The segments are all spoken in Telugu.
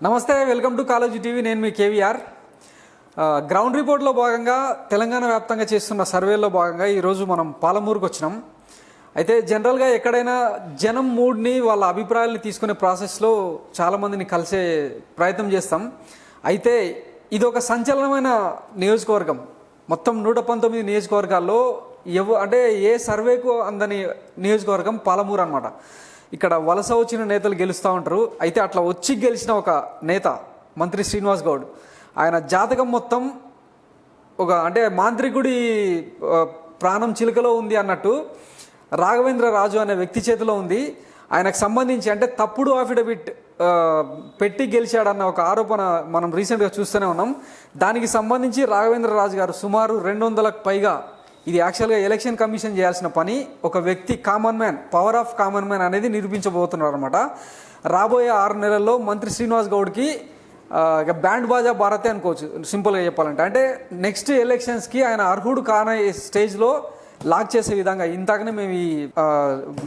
నమస్తే, వెల్కమ్ టు కాలేజీ టీవీ. నేను మీ కేవీఆర్. గ్రౌండ్ రిపోర్ట్లో భాగంగా తెలంగాణ వ్యాప్తంగా చేస్తున్న సర్వేలో భాగంగా ఈరోజు మనం పాలమూరుకు వచ్చినాం. అయితే జనరల్గా ఎక్కడైనా జనం మూడ్ని వాళ్ళ అభిప్రాయాలని తీసుకునే ప్రాసెస్లో చాలామందిని కలిసే ప్రయత్నం చేస్తాం. అయితే ఇది ఒక సంచలనమైన నియోజకవర్గం. మొత్తం 119 నియోజకవర్గాల్లో అంటే ఏ సర్వేకు అందని నియోజకవర్గం పాలమూరు అనమాట. ఇక్కడ వలస వచ్చిన నేతలు గెలుస్తూ ఉంటారు. అయితే అట్లా వచ్చి గెలిచిన ఒక నేత మంత్రి శ్రీనివాస్ గౌడ్, ఆయన జాతకం మొత్తం అంటే మాంత్రికుడి ప్రాణం చిలుకలో ఉంది అన్నట్టు రాఘవేంద్ర రాజు అనే వ్యక్తి చేతిలో ఉంది. ఆయనకు సంబంధించి అంటే తప్పుడు అఫిడవిట్ పెట్టి గెలిచాడన్న ఒక ఆరోపణ మనం రీసెంట్గా చూస్తూనే ఉన్నాం. దానికి సంబంధించి రాఘవేంద్ర రాజు గారు సుమారు 200లకు పైగా, ఇది యాక్చువల్గా ఎలక్షన్ కమిషన్ చేయాల్సిన పని, ఒక వ్యక్తి common man, power of common man అనేది నిరూపించబోతున్నారు అనమాట. రాబోయే 6 నెలల్లో మంత్రి శ్రీనివాస్ గౌడ్కి బ్యాండ్ బాజా భారతే అనుకోవచ్చు సింపుల్గా చెప్పాలంటే. అంటే నెక్స్ట్ ఎలక్షన్స్కి ఆయన అర్హుడు కానే స్టేజ్లో లాక్ చేసే విధంగా ఇంతకనే మేము ఈ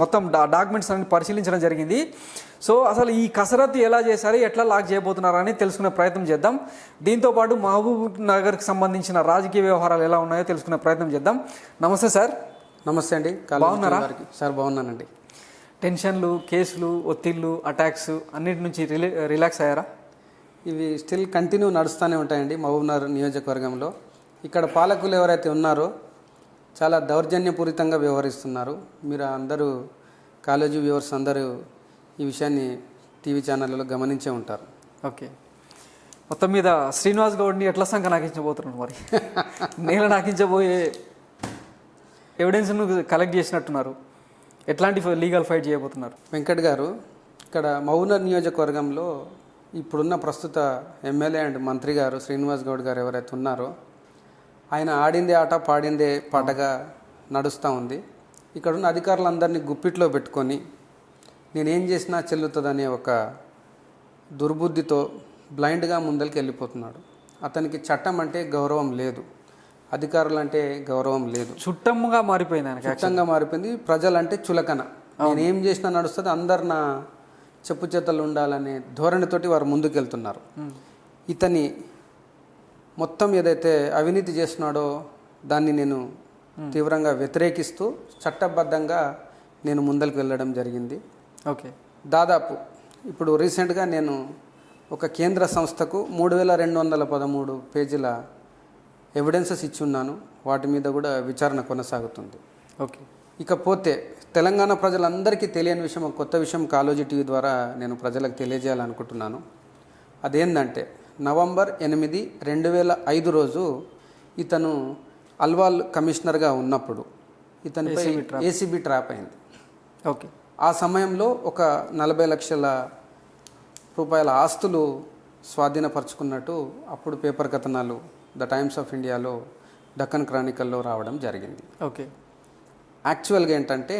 మొత్తం డాక్యుమెంట్స్ అన్ని పరిశీలించడం జరిగింది. సో అసలు ఈ కసరత్తు ఎలా చేశారు, ఎట్లా లాక్ చేయబోతున్నారని తెలుసుకునే ప్రయత్నం చేద్దాం. దీంతోపాటు మహబూబ్ నగర్కి సంబంధించిన రాజకీయ వ్యవహారాలు ఎలా ఉన్నాయో తెలుసుకునే ప్రయత్నం చేద్దాం. నమస్తే సార్. నమస్తే అండి. బాగున్నారా సార్? బాగున్నానండి. టెన్షన్లు, కేసులు, ఒత్తిళ్ళు, అటాక్స్ అన్నిటి నుంచి రిలాక్స్ అయ్యారా? ఇవి స్టిల్ కంటిన్యూ నడుస్తూనే ఉంటాయండి మహబూబ్ నగర్ నియోజకవర్గంలో. ఇక్కడ పాలకులు ఎవరైతే ఉన్నారో చాలా దౌర్జన్యపూరితంగా వ్యవహరిస్తున్నారు. మీరు అందరూ కాలేజీ వ్యూవర్స్ అందరూ ఈ విషయాన్ని టీవీ ఛానళ్ళలో గమనించే ఉంటారు. ఓకే, మొత్తం మీద శ్రీనివాస్ గౌడ్ని ఎట్లా సంఖ నాకించబోతున్నారు మరి? నేల నాకించబోయే ఎవిడెన్స్ను కలెక్ట్ చేసినట్టున్నారు. ఎట్లాంటి లీగల్ ఫైట్ చేయబోతున్నారు? వెంకట్ గారు, ఇక్కడ మహబూబ్నగర్ నియోజకవర్గంలో ఇప్పుడున్న ప్రస్తుత ఎమ్మెల్యే అండ్ మంత్రి గారు శ్రీనివాస్ గౌడ్ గారు ఎవరైతే ఉన్నారో, ఆయన ఆడిందే ఆట పాడిందే పాటగా నడుస్తూ ఉంది. ఇక్కడున్న అధికారులందరినీ గుప్పిట్లో పెట్టుకొని నేనేం చేసినా చెల్లుతుందనే ఒక దుర్బుద్ధితో బ్లైండ్గా ముందరికి వెళ్ళిపోతున్నాడు. అతనికి చట్టం అంటే గౌరవం లేదు, అధికారులు అంటే గౌరవం లేదు. చుట్టంగా మారిపోయింది, చుట్టంగా మారిపోయింది. ప్రజలంటే చులకన. నేనేం చేసినా నడుస్తుంది, అందరు నా చెప్పు చేతలు ఉండాలనే ధోరణితోటి వారు ముందుకెళ్తున్నారు. ఇతని మొత్తం ఏదైతే అవినీతి చేస్తున్నాడో దాన్ని నేను తీవ్రంగా వ్యతిరేకిస్తూ చట్టబద్ధంగా నేను ముందరికి వెళ్ళడం జరిగింది. ఓకే, దాదాపు ఇప్పుడు రీసెంట్గా నేను ఒక కేంద్ర సంస్థకు 3213 పేజీల ఎవిడెన్సెస్ ఇచ్చి ఉన్నాను. వాటి మీద కూడా విచారణ కొనసాగుతుంది. ఓకే, ఇకపోతే తెలంగాణ ప్రజలందరికీ తెలియని విషయం, ఒక కొత్త విషయం కాలేజీ టీవీ ద్వారా నేను ప్రజలకు తెలియజేయాలనుకుంటున్నాను. అదేంటంటే నవంబర్ 8, 2005 రోజు ఇతను అల్వాల్ కమిషనర్గా ఉన్నప్పుడు ఇతనిపై ఏసీబీ ట్రాప్ అయింది. ఓకే, ఆ సమయంలో ఒక 40 లక్షల రూపాయల ఆస్తులు స్వాధీనపరుచుకున్నట్టు అప్పుడు పేపర్ కథనాలు ద టైమ్స్ ఆఫ్ ఇండియాలో, డక్కన్ క్రానికల్లో రావడం జరిగింది. ఓకే, యాక్చువల్గా ఏంటంటే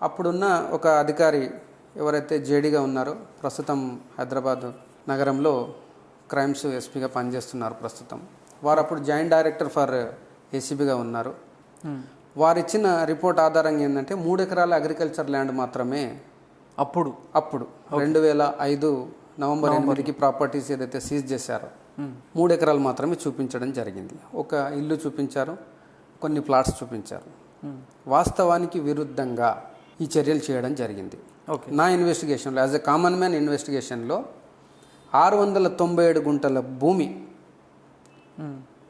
అప్పుడున్న ఒక అధికారి ఎవరైతే జేడీగా ఉన్నారో, ప్రస్తుతం హైదరాబాద్ నగరంలో క్రైమ్స్ ఎస్పీగా పనిచేస్తున్నారు ప్రస్తుతం, వారు అప్పుడు జాయింట్ డైరెక్టర్ ఫర్ ఏసీబీగా ఉన్నారు. వారిచ్చిన రిపోర్ట్ ఆధారంగా ఏంటంటే 3 ఎకరాల అగ్రికల్చర్ ల్యాండ్ మాత్రమే అప్పుడు 2005 నవంబర్ 8కి ప్రాపర్టీస్ ఏదైతే సీజ్ చేశారో 3 ఎకరాలు మాత్రమే చూపించడం జరిగింది. ఒక ఇల్లు చూపించారు, కొన్ని ప్లాట్స్ చూపించారు. వాస్తవానికి విరుద్ధంగా ఈ చర్యలు చేయడం జరిగింది. నా ఇన్వెస్టిగేషన్లో, యాజ్ ఎ కామన్ మ్యాన్ ఇన్వెస్టిగేషన్లో 697 గుంటల భూమి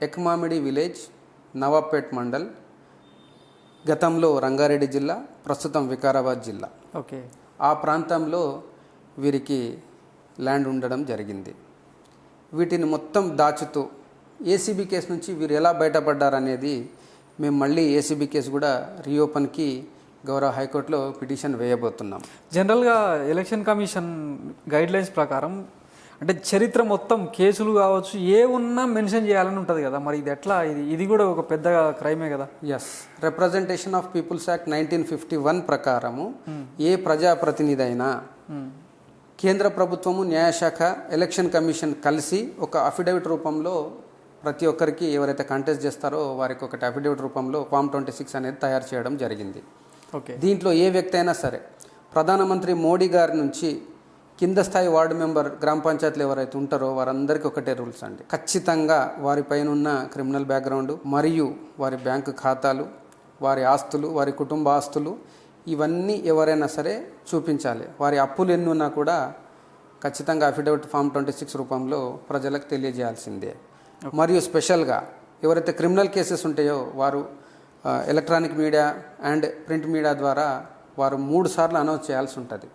ఎక్మామిడి విలేజ్, నవాబ్పేట్ మండల్, గతంలో రంగారెడ్డి జిల్లా, ప్రస్తుతం వికారాబాద్ జిల్లా, ఓకే, ఆ ప్రాంతంలో వీరికి ల్యాండ్ ఉండడం జరిగింది. వీటిని మొత్తం దాచుతూ ఏసీబీ కేసు నుంచి వీరు ఎలా బయటపడ్డారనేది మేము మళ్ళీ ఏసీబీ కేసు కూడా రీఓపెన్కి గౌరవ హైకోర్టులో పిటిషన్ వేయబోతున్నాం. జనరల్గా ఎలక్షన్ కమిషన్ గైడ్లైన్స్ ప్రకారం అంటే చరిత్ర మొత్తం కేసులు కావచ్చు ఏ ఉన్నా మెన్షన్ చేయాలని ఉంటుంది కదా, మరి ఇది ఎట్లా? ఇది కూడా ఒక పెద్ద క్రైమే కదా. Yes, representation of people's act 1951 ప్రకారము ఏ ప్రజాప్రతినిధి అయినా కేంద్ర ప్రభుత్వము, న్యాయశాఖ, ఎలక్షన్ కమిషన్ కలిసి ఒక అఫిడవిట్ రూపంలో ప్రతి ఒక్కరికి ఎవరైతే కంటెస్ట్ చేస్తారో వారికి ఒకటి అఫిడవిట్ రూపంలో ఫామ్ 26 అనేది తయారు చేయడం జరిగింది. ఓకే, దీంట్లో ఏ వ్యక్తి అయినా సరే ప్రధానమంత్రి మోడీ గారి నుంచి కింద స్థాయి వార్డు మెంబర్ గ్రామ పంచాయతీలు ఎవరైతే ఉంటారో వారందరికీ ఒకటే రూల్స్ అండి. ఖచ్చితంగా వారిపైన ఉన్న క్రిమినల్ బ్యాక్గ్రౌండ్ మరియు వారి బ్యాంకు ఖాతాలు, వారి ఆస్తులు, వారి కుటుంబ ఆస్తులు ఇవన్నీ ఎవరైనా సరే చూపించాలి. వారి అప్పులు ఎన్ని ఉన్నా కూడా ఖచ్చితంగా అఫిడవిట్ ఫామ్ 26 రూపంలో ప్రజలకు తెలియజేయాల్సిందే. మరియు స్పెషల్గా ఎవరైతే క్రిమినల్ కేసెస్ ఉంటాయో వారు electronic media and print media ద్వారా వారు 3 సార్లు అనౌన్స్ చేయాల్సి ఉంటుంది.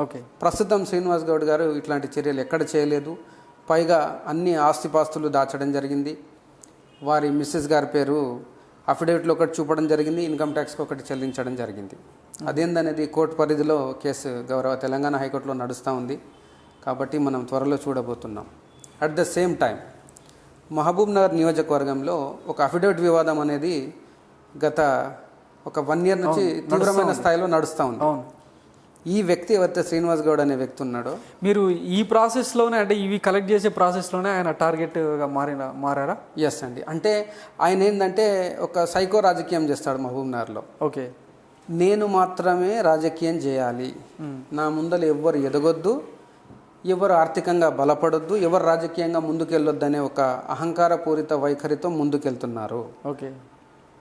ఓకే. ప్రస్తుతం శ్రీనివాస్ గౌడ్ గారు ఇట్లాంటి చర్యలు ఎక్కడ చేయలేదు. పైగా అన్ని ఆస్తిపాస్తులు దాచడం జరిగింది. వారి మిస్సెస్ గారి పేరు అఫిడవిట్లో ఒకటి చూపడం జరిగింది, ఇన్కమ్ ట్యాక్స్కి ఒకటి చెల్లించడం జరిగింది. అదేందనేది కోర్టు పరిధిలో కేసు గౌరవ తెలంగాణ హైకోర్టులో నడుస్తూ ఉంది. కాబట్టి మనం త్వరలో చూడబోతున్నాం. At the same time Mahabubnagar నియోజకవర్గంలో ఒక అఫిడవిట్ వివాదం అనేది గత ఒక 1 year నుంచి తీవ్రమైన స్థాయిలో నడుస్తూ ఉంది. ఈ వ్యక్తి ఎవరైతే శ్రీనివాస్ గౌడ్ అనే వ్యక్తి ఉన్నాడో, మీరు ఈ ప్రాసెస్లోనే అంటే ఇవి కలెక్ట్ చేసే ప్రాసెస్లోనే ఆయన టార్గెట్గా మారారా? ఎస్ అండి. అంటే ఆయన ఏంటంటే ఒక సైకో రాజకీయం చేస్తాడు మహబూబ్ నగర్లో. ఓకే. నేను మాత్రమే రాజకీయం చేయాలి, నా ముందర ఎవ్వరు ఎదగొద్దు, ఎవరు ఆర్థికంగా బలపడొద్దు, ఎవరు రాజకీయంగా ముందుకెళ్ళొద్దు అనే ఒక అహంకారపూరిత వైఖరితో ముందుకెళ్తున్నారు. ఓకే.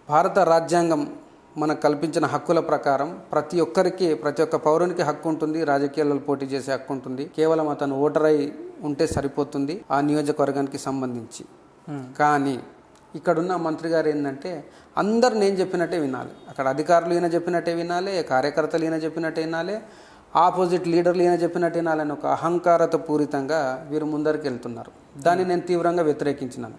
భారత రాజ్యాంగం మనకు కల్పించిన హక్కుల ప్రకారం ప్రతి ఒక్క పౌరునికి హక్కు ఉంటుంది, రాజకీయాలలో పోటీ చేసే హక్కు ఉంటుంది. కేవలం అతను ఓటర్ అయి ఉంటే సరిపోతుంది ఆ నియోజకవర్గానికి సంబంధించి. కానీ ఇక్కడున్న మంత్రి గారు ఏంటంటే అందరు నేను చెప్పినట్టే వినాలి, అక్కడ అధికారులు ఈయన చెప్పినట్టే వినాలి, కార్యకర్తలు ఈయన చెప్పినట్టే వినాలి, ఆపోజిట్ లీడర్లు ఈయన చెప్పినట్టు వినాలని ఒక అహంకారత పూరితంగా వీరు ముందరికి వెళ్తున్నారు. దాన్ని నేను తీవ్రంగా వ్యతిరేకించినాను.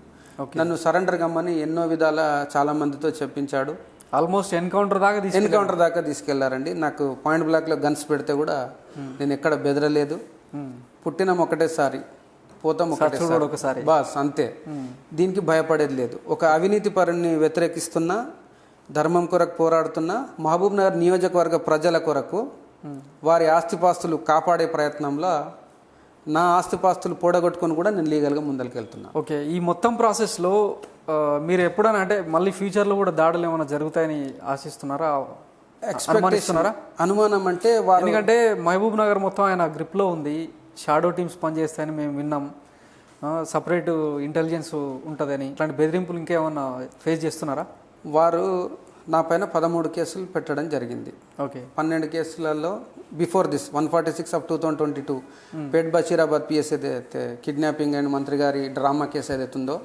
నన్ను సరెండర్ కమ్మని ఎన్నో విధాల చాలా మందితో చెప్పించాడు. ఆల్మోస్ట్ ఎన్కౌంటర్ దాకా తీసుకెళ్లారండి. నాకు పాయింట్ బ్లాక్లో గన్స్ పెడితే కూడా నేను ఎక్కడ బెదరలేదు. పుట్టినం ఒకటేసారి, పోతాం ఒకటేసారి బాస్, అంతే. దీనికి భయపడేది లేదు. ఒక అవినీతి పరుని వ్యతిరేకిస్తున్నా, ధర్మం కొరకు పోరాడుతున్నా, మహబూబ్ నగర్ నియోజకవర్గ ప్రజల కొరకు వారి ఆస్తిపాస్తులు కాపాడే ప్రయత్నంలో నా ఆస్తిపాస్తులు పోడగొట్టుకొని కూడా నేను లీగల్గా ముందరికి వెళ్తున్నా. ఓకే. ఈ మొత్తం ప్రాసెస్లో మీరు ఎప్పుడైనా అంటే మళ్ళీ ఫ్యూచర్లో కూడా దాడులు ఏమైనా జరుగుతాయని ఆశిస్తున్నారా, అనుమానిస్తున్నారా? అనుమానం అంటే ఎందుకంటే మహబూబ్ నగర్ మొత్తం ఆయన గ్రిప్లో ఉంది, షాడో టీమ్స్ పనిచేస్తాయని మేము విన్నాం, సపరేట్ ఇంటెలిజెన్స్ ఉంటుందని. ఇట్లాంటి బెదిరింపులు ఇంకేమన్నా ఫేస్ చేస్తున్నారా? వారు నా పైన 13 కేసులు పెట్టడం జరిగింది. ఓకే. 12 కేసులలో before this 146/2022 Pet Basheerabad PS ఏదైతే కిడ్నాపింగ్ అండ్ మంత్రి గారి డ్రామా కేసు ఏదైతే ఉందో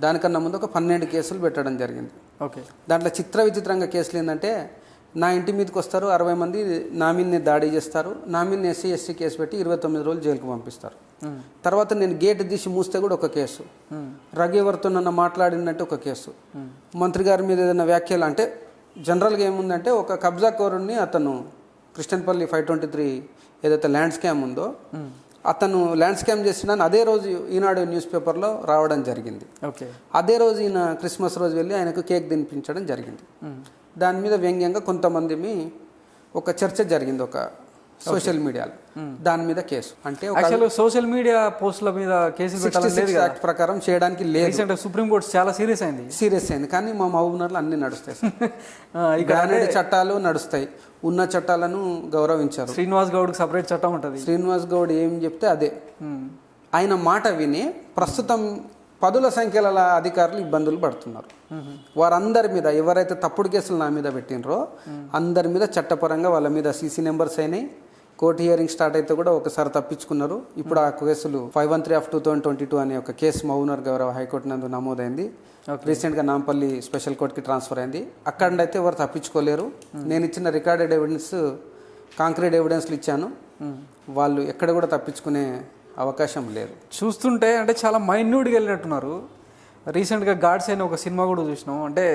దానికన్నా ముందు ఒక 12 కేసులు పెట్టడం జరిగింది. ఓకే. దాంట్లో విచిత్రంగా కేసులు ఏంటంటే, నా ఇంటి మీదకి వస్తారు, 60 మంది నా మీదనే దాడి చేస్తారు, నా మీద SC ST కేసు పెట్టి 29 రోజులు జైలుకు పంపిస్తారు. తర్వాత నేను గేట్ తీసి మూస్తే కూడా ఒక కేసు, రఘు ఎవరితో నన్ను మాట్లాడినట్టు ఒక కేసు, మంత్రి గారి మీద ఏదైనా వ్యాఖ్యలు. అంటే జనరల్గా ఏముందంటే ఒక కబ్జా కోరుని అతను క్రిస్టియన్పల్లి 523 ఏదైతే ల్యాండ్ స్కామ్ ఉందో అతను ల్యాండ్ స్కామ్ చేసిన అదే రోజు ఈనాడు న్యూస్ పేపర్లో రావడం జరిగింది. ఓకే. అదే రోజు ఈయన క్రిస్మస్ రోజు వెళ్ళి ఆయనకు కేక్ తినిపించడం జరిగింది. దాని మీద వ్యంగ్యంగా కొంతమంది ఒక చర్చ జరిగింది ఒక సోషల్ మీడియాలో, దాని మీద కేసు. అంటే సోషల్ మీడియా పోస్టుల మీద కేసులు పెట్టాలని యాక్ట్ ప్రకారం చేయడానికి లేదు. సుప్రీంకోర్టు చాలా సీరియస్ అయింది. కానీ మా మహబూబ్నగర్లో అన్ని నడుస్తాయి. ఇక్కడ చట్టాలు నడుస్తాయి, ఉన్న చట్టాలను గౌరవించారు. శ్రీనివాస్ గౌడ్కి సపరేట్ చట్టం ఉంటుంది. శ్రీనివాస్ గౌడ్ ఏం చెప్తే అదే. ఆయన మాట విని ప్రస్తుతం 10ల సంఖ్యల అధికారులు ఇబ్బందులు పడుతున్నారు. వారందరి మీద ఎవరైతే తప్పుడు కేసులు నా మీద పెట్టినరో అందరి మీద చట్టపరంగా వాళ్ళ మీద CC నెంబర్స్ అయినాయి. కోర్టు హియరింగ్ స్టార్ట్ అయితే కూడా ఒకసారి తప్పించుకున్నారు. ఇప్పుడు ఆ కేసులు 513/2022 అనే ఒక కేసు మహబూబ్నగర్ గౌరవ హైకోర్టు నందు నమోదైంది. రీసెంట్గా నాంపల్లి స్పెషల్ కోర్టుకి ట్రాన్స్ఫర్ అయింది. అక్కడైతే ఎవరు తప్పించుకోలేరు. నేను ఇచ్చిన రికార్డెడ్ ఎవిడెన్స్, కాంక్రీట్ ఎవిడెన్స్లు ఇచ్చాను. వాళ్ళు ఎక్కడ కూడా తప్పించుకునే అవకాశం లేదు. చూస్తుంటే అంటే చాలా మైన్యూట్గా వెళ్ళినట్టున్నారు. రీసెంట్గా గాడ్స్ అయిన ఒక సినిమా కూడా చూసినాం. అంటే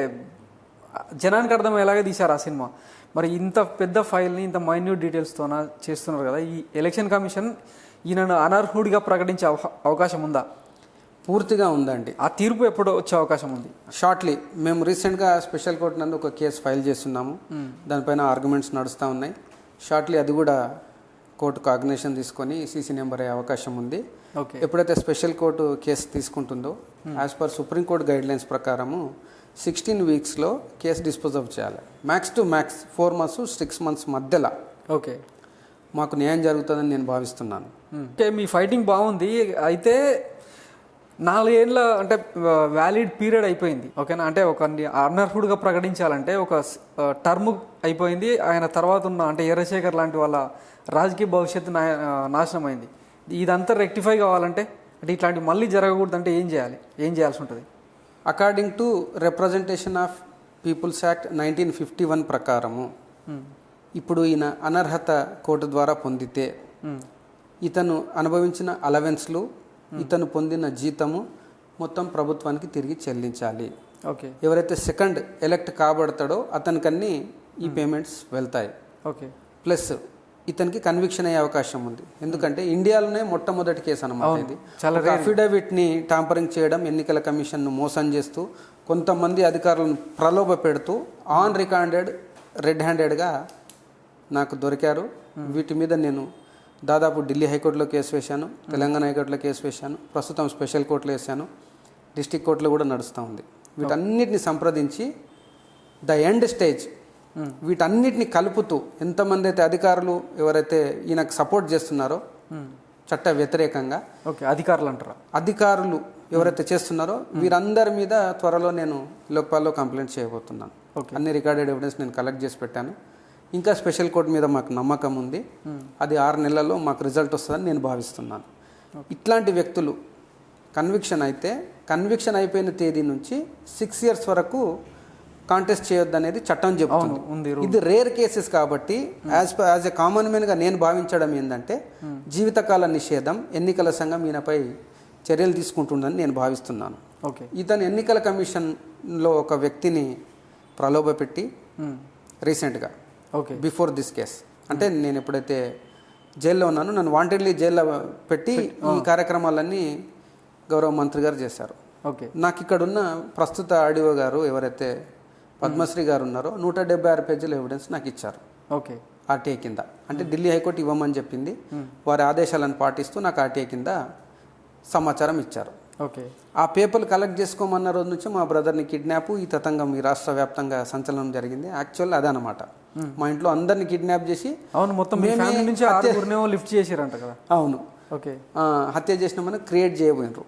జనానికి అర్థం ఎలాగే తీశారు ఆ సినిమా. మరి ఇంత పెద్ద ఫైల్ని ఇంత మైన్యూట్ డీటెయిల్స్తో చేస్తున్నారు కదా. ఈ ఎలక్షన్ కమిషన్ ఈయనను అనర్హుడిగా ప్రకటించే అవకాశం ఉందా? పూర్తిగా ఉందండి. ఆ తీర్పు ఎప్పుడు వచ్చే అవకాశం ఉంది? షార్ట్లీ. మేము రీసెంట్గా స్పెషల్ కోర్టు నందు ఒక కేసు ఫైల్ చేస్తున్నాము. దానిపైన ఆర్గ్యుమెంట్స్ నడుస్తూ ఉన్నాయి. షార్ట్లీ అది కూడా కోర్టు కాగ్నిషన్ తీసుకొని CC నెంబర్ అయ్యే అవకాశం ఉంది. ఎప్పుడైతే స్పెషల్ కోర్టు కేసు తీసుకుంటుందో యాజ్ పర్ సుప్రీంకోర్టు గైడ్లైన్స్ ప్రకారము 16 వీక్స్లో కేసు డిస్పోజ్ ఆఫ్ చేయాలి. Max to max 4 months 6 months మధ్యలో ఓకే మాకు న్యాయం జరుగుతుందని నేను భావిస్తున్నాను. ఓకే, మీ ఫైటింగ్ బాగుంది. అయితే 4 ఏళ్ళ అంటే వ్యాలిడ్ పీరియడ్ అయిపోయింది, ఓకేనా? అంటే ఒక అనర్హుడుగా ప్రకటించాలంటే ఒక టర్మ్ అయిపోయింది. ఆయన తర్వాత ఉన్న అంటే ఎర్రశేఖర్ లాంటి వాళ్ళ రాజకీయ భవిష్యత్తు నాశనం అయింది. ఇదంతా రెక్టిఫై కావాలంటే అంటే ఇట్లాంటివి మళ్ళీ జరగకూడదంటే ఏం చేయాల్సి ఉంటుంది? According to representation of people's act 1951 ప్రకారము ఇప్పుడు ఈయన అనర్హత కోర్టు ద్వారా పొందితే ఇతను అనుభవించిన అలవెన్స్లు, ఇతను పొందిన జీతము మొత్తం ప్రభుత్వానికి తిరిగి చెల్లించాలి. ఓకే. ఎవరైతే సెకండ్ ఎలక్ట్ కాబడతాడో అతనికన్నీ ఈ పేమెంట్స్ వెళ్తాయి. ఓకే. ప్లస్ ఇతనికి కన్విక్షన్ అయ్యే అవకాశం ఉంది. ఎందుకంటే ఇండియాలోనే మొట్టమొదటి కేసు అన్నమాట ఇది. ఒక అఫిడవిట్ని టాంపరింగ్ చేయడం, ఎన్నికల కమిషన్ను మోసం చేస్తూ కొంతమంది అధికారులను ప్రలోభ పెడుతూ ఆన్ రికార్డెడ్ రెడ్ హ్యాండెడ్గా నాకు దొరికారు. వీటి మీద నేను దాదాపు ఢిల్లీ హైకోర్టులో కేసు వేశాను, తెలంగాణ హైకోర్టులో కేసు వేశాను, ప్రస్తుతం స్పెషల్ కోర్టులో వేశాను, డిస్టిక్ కోర్టులో కూడా నడుస్తూ ఉంది. వీటన్నిటిని సంప్రదించి ద ఎండ్ స్టేజ్ వీటన్నిటిని కలుపుతూ ఎంతమంది అయితే అధికారులు ఎవరైతే ఈయనకు సపోర్ట్ చేస్తున్నారో చట్ట వ్యతిరేకంగా, ఓకే, అధికారులు అంటారా, అధికారులు ఎవరైతే చేస్తున్నారో వీరందరి మీద త్వరలో నేను లోక్పాల్లో కంప్లైంట్ చేయబోతున్నాను. అన్ని రికార్డెడ్ ఎవిడెన్స్ నేను కలెక్ట్ చేసి పెట్టాను. ఇంకా స్పెషల్ కోర్టు మీద మాకు నమ్మకం ఉంది. అది 6 నెలల్లో మాకు రిజల్ట్ వస్తుందని నేను భావిస్తున్నాను. ఇట్లాంటి వ్యక్తులు కన్విక్షన్ అయిపోయిన తేదీ నుంచి 6 years వరకు కాంటెస్ట్ చేయొద్దు అనేది చట్టం చెబుతుంది. ఇది రేర్ కేసెస్ కాబట్టి యాజ్ ఎ కామన్ మ్యాన్గా నేను భావించడం ఏంటంటే జీవితకాల నిషేధం, ఎన్నికల సంఘం ఈయనపై చర్యలు తీసుకుంటుందని నేను భావిస్తున్నాను. ఓకే. ఇతను ఎన్నికల కమిషన్లో ఒక వ్యక్తిని ప్రలోభ పెట్టి రీసెంట్గా ఓకే బిఫోర్ దిస్ కేస్ అంటే నేను ఎప్పుడైతే జైల్లో ఉన్నానో నన్ను వాంటెడ్లీ జైల్లో పెట్టి ఈ కార్యక్రమాలన్నీ గౌరవ మంత్రి గారు చేశారు. ఓకే. నాకు ఇక్కడున్న ప్రస్తుత ఆర్డీఓ గారు ఎవరైతే పద్మశ్రీ గారు ఉన్నారో 176 పేజీల ఎవిడెన్స్ నాకు ఇచ్చారు. ఓకే. ఆర్టీఐ కింద అంటే ఢిల్లీ హైకోర్టు ఇవ్వమని చెప్పింది. వారి ఆదేశాలను పాటిస్తూ నాకు ఆర్టీఐ కింద సమాచారం ఇచ్చారు. ఓకే. ఆ పేపర్లు కలెక్ట్ చేసుకోమన్న రోజు నుంచి మా బ్రదర్ని కిడ్నాప్, ఈ తతంగం ఈ రాష్ట్ర వ్యాప్తంగా సంచలనం జరిగింది. యాక్చువల్ అదే అనమాట. మా ఇంట్లో అందరిని కిడ్నాప్ చేసి మొత్తం నుంచి లిఫ్ట్ చేసారంట కదా. అవును. ఓకే. హత్య చేసినామని క్రియేట్ చేయబోయినరు.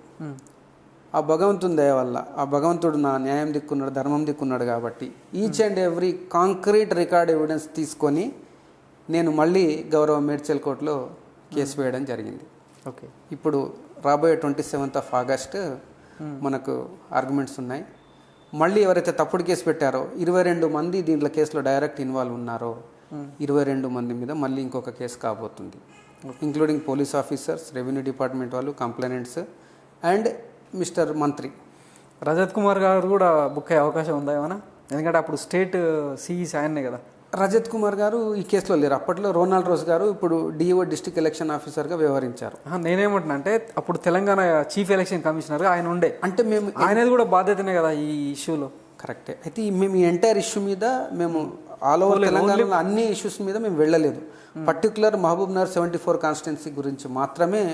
ఆ భగవంతుని దయ వల్ల ఆ భగవంతుడు నా న్యాయం దిక్కున్నాడు, ధర్మం దిక్కున్నాడు కాబట్టి each and every concrete record evidence తీసుకొని నేను మళ్ళీ గౌరవ మేడ్చల్ కోర్టులో కేసు వేయడం జరిగింది. ఓకే. ఇప్పుడు రాబోయే 27th August మనకు ఆర్గ్యుమెంట్స్ ఉన్నాయి. మళ్ళీ ఎవరైతే తప్పుడు కేసు పెట్టారో 22 మంది దీంట్లో కేసులో డైరెక్ట్ ఇన్వాల్వ్ ఉన్నారో 22 మంది మీద మళ్ళీ ఇంకొక కేసు కాబోతుంది. Including police officers, revenue department వాళ్ళు, కంప్లైనెంట్స్ అండ్ మిస్టర్ మంత్రి రజత్ కుమార్ గారు కూడా బుక్ అయ్యే అవకాశం ఉందా ఏమన్నా? ఎందుకంటే అప్పుడు స్టేట్ సిఈసి ఆయన్నే కదా. రజత్ కుమార్ గారు ఈ కేసులో లేరు. అప్పట్లో రోనాల్డ్ రోజ్ గారు ఇప్పుడు డిఓ డిస్ట్రిక్ట్ ఎలక్షన్ ఆఫీసర్గా వ్యవహరించారు. నేనేమంటున్నా అంటే అప్పుడు తెలంగాణ చీఫ్ ఎలక్షన్ కమిషనర్గా ఆయన ఉండే. అంటే మేము ఆయనది కూడా బాధ్యతనే కదా ఈ ఇష్యూలో. కరెక్టే. అయితే మేము ఈ ఎంటైర్ ఇష్యూ మీద మేము ఆల్ ఓవర్ తెలంగాణలో అన్ని ఇష్యూస్ మీద మేము వెళ్ళలేదు. పర్టికులర్ మహబూబ్ నగర్ 74 కాన్స్టిట్యున్సీ గురించి మాత్రమే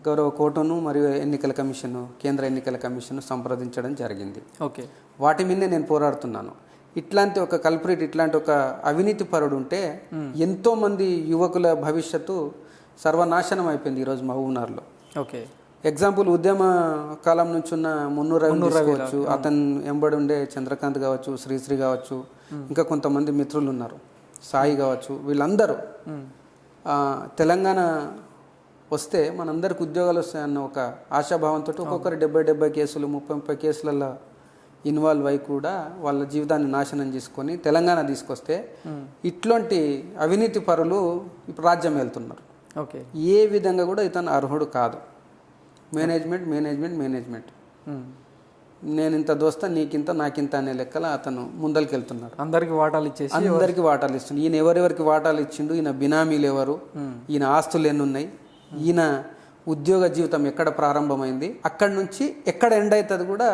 గౌరవ కోర్టును మరియు ఎన్నికల కమిషన్, కేంద్ర ఎన్నికల కమిషన్ సంప్రదించడం జరిగింది. ఓకే. వాటి మీదే నేను పోరాడుతున్నాను. ఇట్లాంటి ఒక కల్పరేట్, ఇట్లాంటి ఒక అవినీతి పరుడు ఉంటే ఎంతో మంది యువకుల భవిష్యత్తు సర్వనాశనం అయిపోయింది ఈరోజు మహబూబ్నగర్లో. ఓకే. ఎగ్జాంపుల్ ఉద్యమ కాలం నుంచి ఉన్న మున్నూరు కావచ్చు, అతను ఎంబడి ఉండే చంద్రకాంత్ కావచ్చు, శ్రీశ్రీ కావచ్చు, ఇంకా కొంతమంది మిత్రులు ఉన్నారు, సాయి కావచ్చు. వీళ్ళందరూ తెలంగాణ వస్తే మనందరికి ఉద్యోగాలు వస్తాయన్న ఒక ఆశాభావంతో ఒక్కొక్కరు 70 కేసులు, 30 కేసులలో ఇన్వాల్వ్ అయి కూడా వాళ్ళ జీవితాన్ని నాశనం చేసుకొని తెలంగాణ తీసుకొస్తే ఇట్లాంటి అవినీతి పరులు ఇప్పుడు రాజ్యం వెళ్తున్నారు. ఓకే. ఏ విధంగా కూడా ఇతను అర్హుడు కాదు. మేనేజ్మెంట్ నేను ఇంత దోస్తా, నీకింత నాకింత అనే లెక్కల అతను ముందరికి వెళ్తున్నాడు. అందరికి వాటాలు ఇస్తుండు. ఈయన ఎవరెవరికి వాటాలు ఇచ్చిండు, ఈయన బినామీలు ఎవరు, ఈయన ఆస్తులు ఎన్ని ఉన్నాయి, ఈయన ఉద్యోగ జీవితం ఎక్కడ ప్రారంభమైంది, అక్కడి నుంచి ఎక్కడ ఎండ్ అవుతుంది కూడా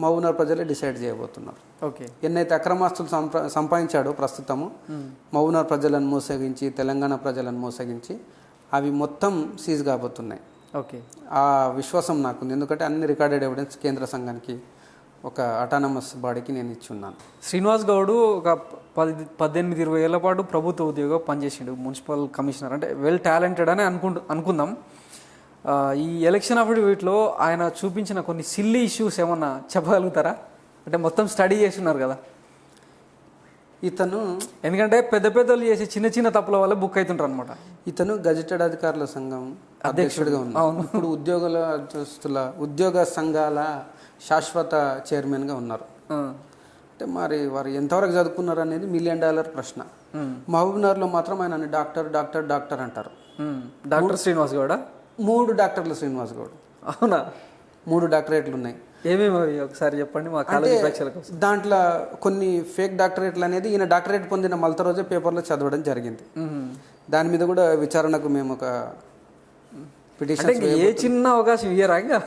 మహబూబ్నగర్ ప్రజలే డిసైడ్ చేయబోతున్నారు. ఓకే. ఎన్నైతే అక్రమాస్తులు సంపాదించాడో ప్రస్తుతము మహబూబ్నగర్ ప్రజలను మోసగించి, తెలంగాణ ప్రజలను మోసగించి అవి మొత్తం సీజ్ కాబోతున్నాయి. ఓకే. ఆ విశ్వాసం నాకుంది. ఎందుకంటే అన్ని రికార్డెడ్ ఎవిడెన్స్ కేంద్ర సంఘానికి ఒక అటానమస్ బాడీకి నేను ఇచ్చి ఉన్నాను. శ్రీనివాస్ గౌడ్ ఒక 18-20 ఏళ్ల పాటు ప్రభుత్వ ఉద్యోగం పనిచేసిండు, మున్సిపల్ కమిషనర్. అంటే వెల్ టాలెంటెడ్ అని అనుకుందాం. ఈ ఎలక్షన్ అఫిడవిట్లో ఆయన చూపించిన కొన్ని సిల్లీ ఇష్యూస్ ఏమన్నా చెప్పగలుగుతారా? అంటే మొత్తం స్టడీ చేస్తున్నారు కదా ఇతను, ఎందుకంటే పెద్ద పెద్దలు చేసే చిన్న చిన్న తప్పుల వల్ల బుక్ అవుతుంటారు అనమాట. ఇతను గజెటెడ్ అధికారుల సంఘం అధ్యక్షుడిగా ఉన్నారు. ఇప్పుడు ఉద్యోగ సంఘాల శాశ్వత చైర్మన్గా ఉన్నారు. అంటే మరి వారు ఎంతవరకు చదువుకున్నారు అనేది $1 మిలియన్ ప్రశ్న. మహబూబ్నగర్లో మాత్రం ఆయన డాక్టర్ అంటారు. డాక్టర్ శ్రీనివాస్ గౌడ 3 డాక్టర్లు శ్రీనివాస్ గౌడ్. అవునా? 3 డాక్టరేట్లు ఉన్నాయి. ఏమేమి ఒకసారి చెప్పండి మా కాలేజీ ప్రేక్షకులకు. దాంట్లో కొన్ని ఫేక్ డాక్టరేట్లు అనేది ఈయన డాక్టరేట్ పొందిన మలత రోజే పేపర్లో చదవడం జరిగింది. దాని మీద కూడా విచారణకు మేము ఒక పిటిషన్, ఏ చిన్న అవకాశం ఇయ్యరా ఇంకా?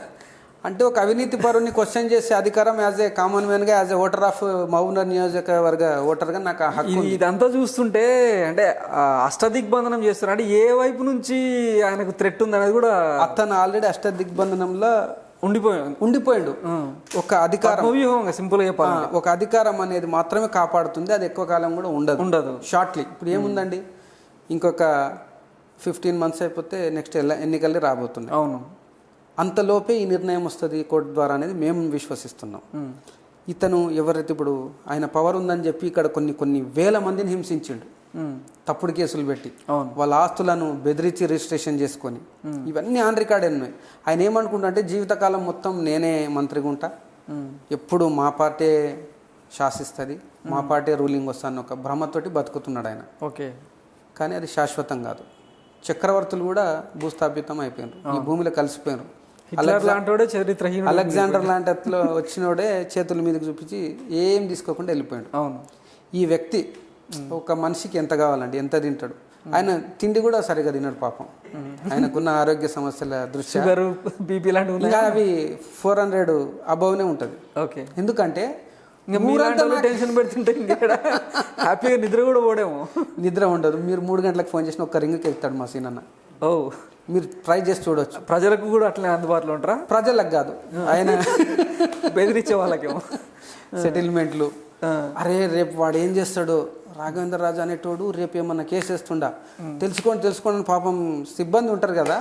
అంటే ఒక అవినీతి పరుని క్వశ్చన్ చేసే అధికారం యాజ్ ఏ కామన్ మ్యాన్గా, as a voter of Mahabubnagar నియోజకవర్గ ఓటర్గా నాకు హక్కు. ఇదంతా చూస్తుంటే అంటే అష్టదిగ్బంధనం చేస్తున్నారు. అంటే ఏ వైపు నుంచి ఆయనకు థ్రెట్ ఉంది అనేది కూడా. అతను ఆల్రెడీ అష్టదిగ్బంధనంలో ఉండిపోయాడు. ఒక అధికారం, సింపుల్ గా చెప్పాలి, ఒక అధికారం అనేది మాత్రమే కాపాడుతుంది. అది ఎక్కువ కాలం కూడా ఉండదు. షార్ట్లీ ఇప్పుడు ఏముందండి, ఇంకొక 15 months అయిపోతే నెక్స్ట్ ఎన్నికలు రాబోతున్నాయి. అవును, అంతలోపే ఈ నిర్ణయం వస్తుంది కోర్టు ద్వారా అనేది మేము విశ్వసిస్తున్నాం. ఇతను ఎవరైతే ఇప్పుడు ఆయన పవర్ ఉందని చెప్పి ఇక్కడ కొన్ని వేల మందిని హింసించిండు, తప్పుడు కేసులు పెట్టి, వాళ్ళ ఆస్తులను బెదిరించి రిజిస్ట్రేషన్ చేసుకొని, ఇవన్నీ ఆన్ రికార్డ్ ఉన్నాయి. ఆయన ఏమనుకుంటా అంటే జీవితకాలం మొత్తం నేనే మంత్రిగా ఉంటా, ఎప్పుడు మా పార్టీ శాసిస్తుంది, మా పార్టీ రూలింగ్ వస్తాను ఒక భ్రమతోటి బతుకుతున్నాడు ఆయన. ఓకే, కానీ అది శాశ్వతం కాదు. చక్రవర్తులు కూడా భూస్థాపితం అయిపోయినారు, ఈ భూమిలో కలిసిపోయినారు. అలెగ్జాండర్ లాంటి అట్లా వచ్చినోడే చేతుల మీదకి చూపించి ఏం తీసుకోకుండా వెళ్ళిపోయాడు. అవును, ఈ వ్యక్తి ఒక మనిషికి ఎంత కావాలండి, ఎంత తింటాడు? ఆయన తిండి కూడా సరిగా తినడు పాపం. ఆయనకున్న ఆరోగ్య సమస్యల దృష్ట్యా బీపీ లాంటివి ఇంకా అవి 400 అబవ్నే ఉంటుంది. ఓకే, ఎందుకంటే టెన్షన్ పెడుతుంటే హ్యాపీగా నిద్ర కూడా పోడేమో. నిద్ర ఉండదు. మీరు 3 గంటలకు ఫోన్ చేసిన ఒక్క రింగ్కి వెళ్తాడు మా సీనన్న. ఓ, మీరు ట్రై చేసి చూడవచ్చు. ప్రజలకు కూడా అట్లనే అందుబాటులో ఉంటారా? ప్రజలకు కాదు, ఆయన బెదిరించే వాళ్ళకేమో. సెటిల్మెంట్లు, అరే రేపు వాడు ఏం చేస్తాడు, రాఘవేంద్ర రాజు అనేటోడు రేపు ఏమన్నా కేసు వేస్తుండా, తెలుసుకోండి పాపం సిబ్బంది ఉంటారు కదా,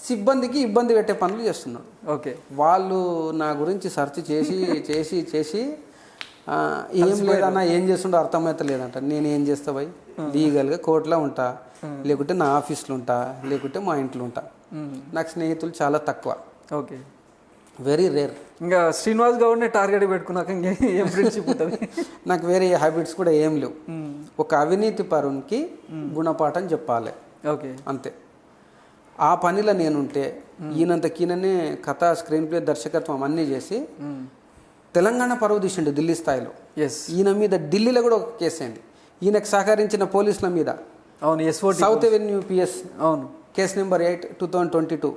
సిబ్బందికి ఇబ్బంది పెట్టే పనులు చేస్తున్నాడు. ఓకే, వాళ్ళు నా గురించి సెర్చ్ చేసి ఏం లేదన్నా, ఏం చేస్తుండో అర్థమైతే లేదంట. నేను ఏం చేస్తా పోయి లీగల్గా కోర్టులో ఉంటా, లేకుంటే నా ఆఫీస్లో ఉంటా, లేకుంటే మా ఇంట్లో ఉంటా. నాకు స్నేహితులు చాలా తక్కువ. Okay, very rare. ఇంకా శ్రీనివాస్ గౌడ్ని టార్గెట్ పెట్టుకున్నాక ఇంకేం ఫ్రెండ్షిప్ ఉంటుంది? నాకు వేరే హ్యాబిట్స్ కూడా ఏం లేవు. ఒక అవినీతి పరునికి గుణపాఠం చెప్పాలి, ఓకే, అంతే. ఆ పనిలో నేనుంటే ఈయనంతకీననే కథ, స్క్రీన్ ప్లే, దర్శకత్వం అన్నీ చేసి తెలంగాణ పరువు తీసిండు ఢిల్లీ స్థాయిలో. ఈయన మీద ఢిల్లీలో కూడా ఒక కేసు అయింది, ఈయనకు సహకరించిన పోలీసుల మీద. అవును, సౌత్ ఎవెన్యూ PS. అవును, కేసు నెంబర్ 8 2022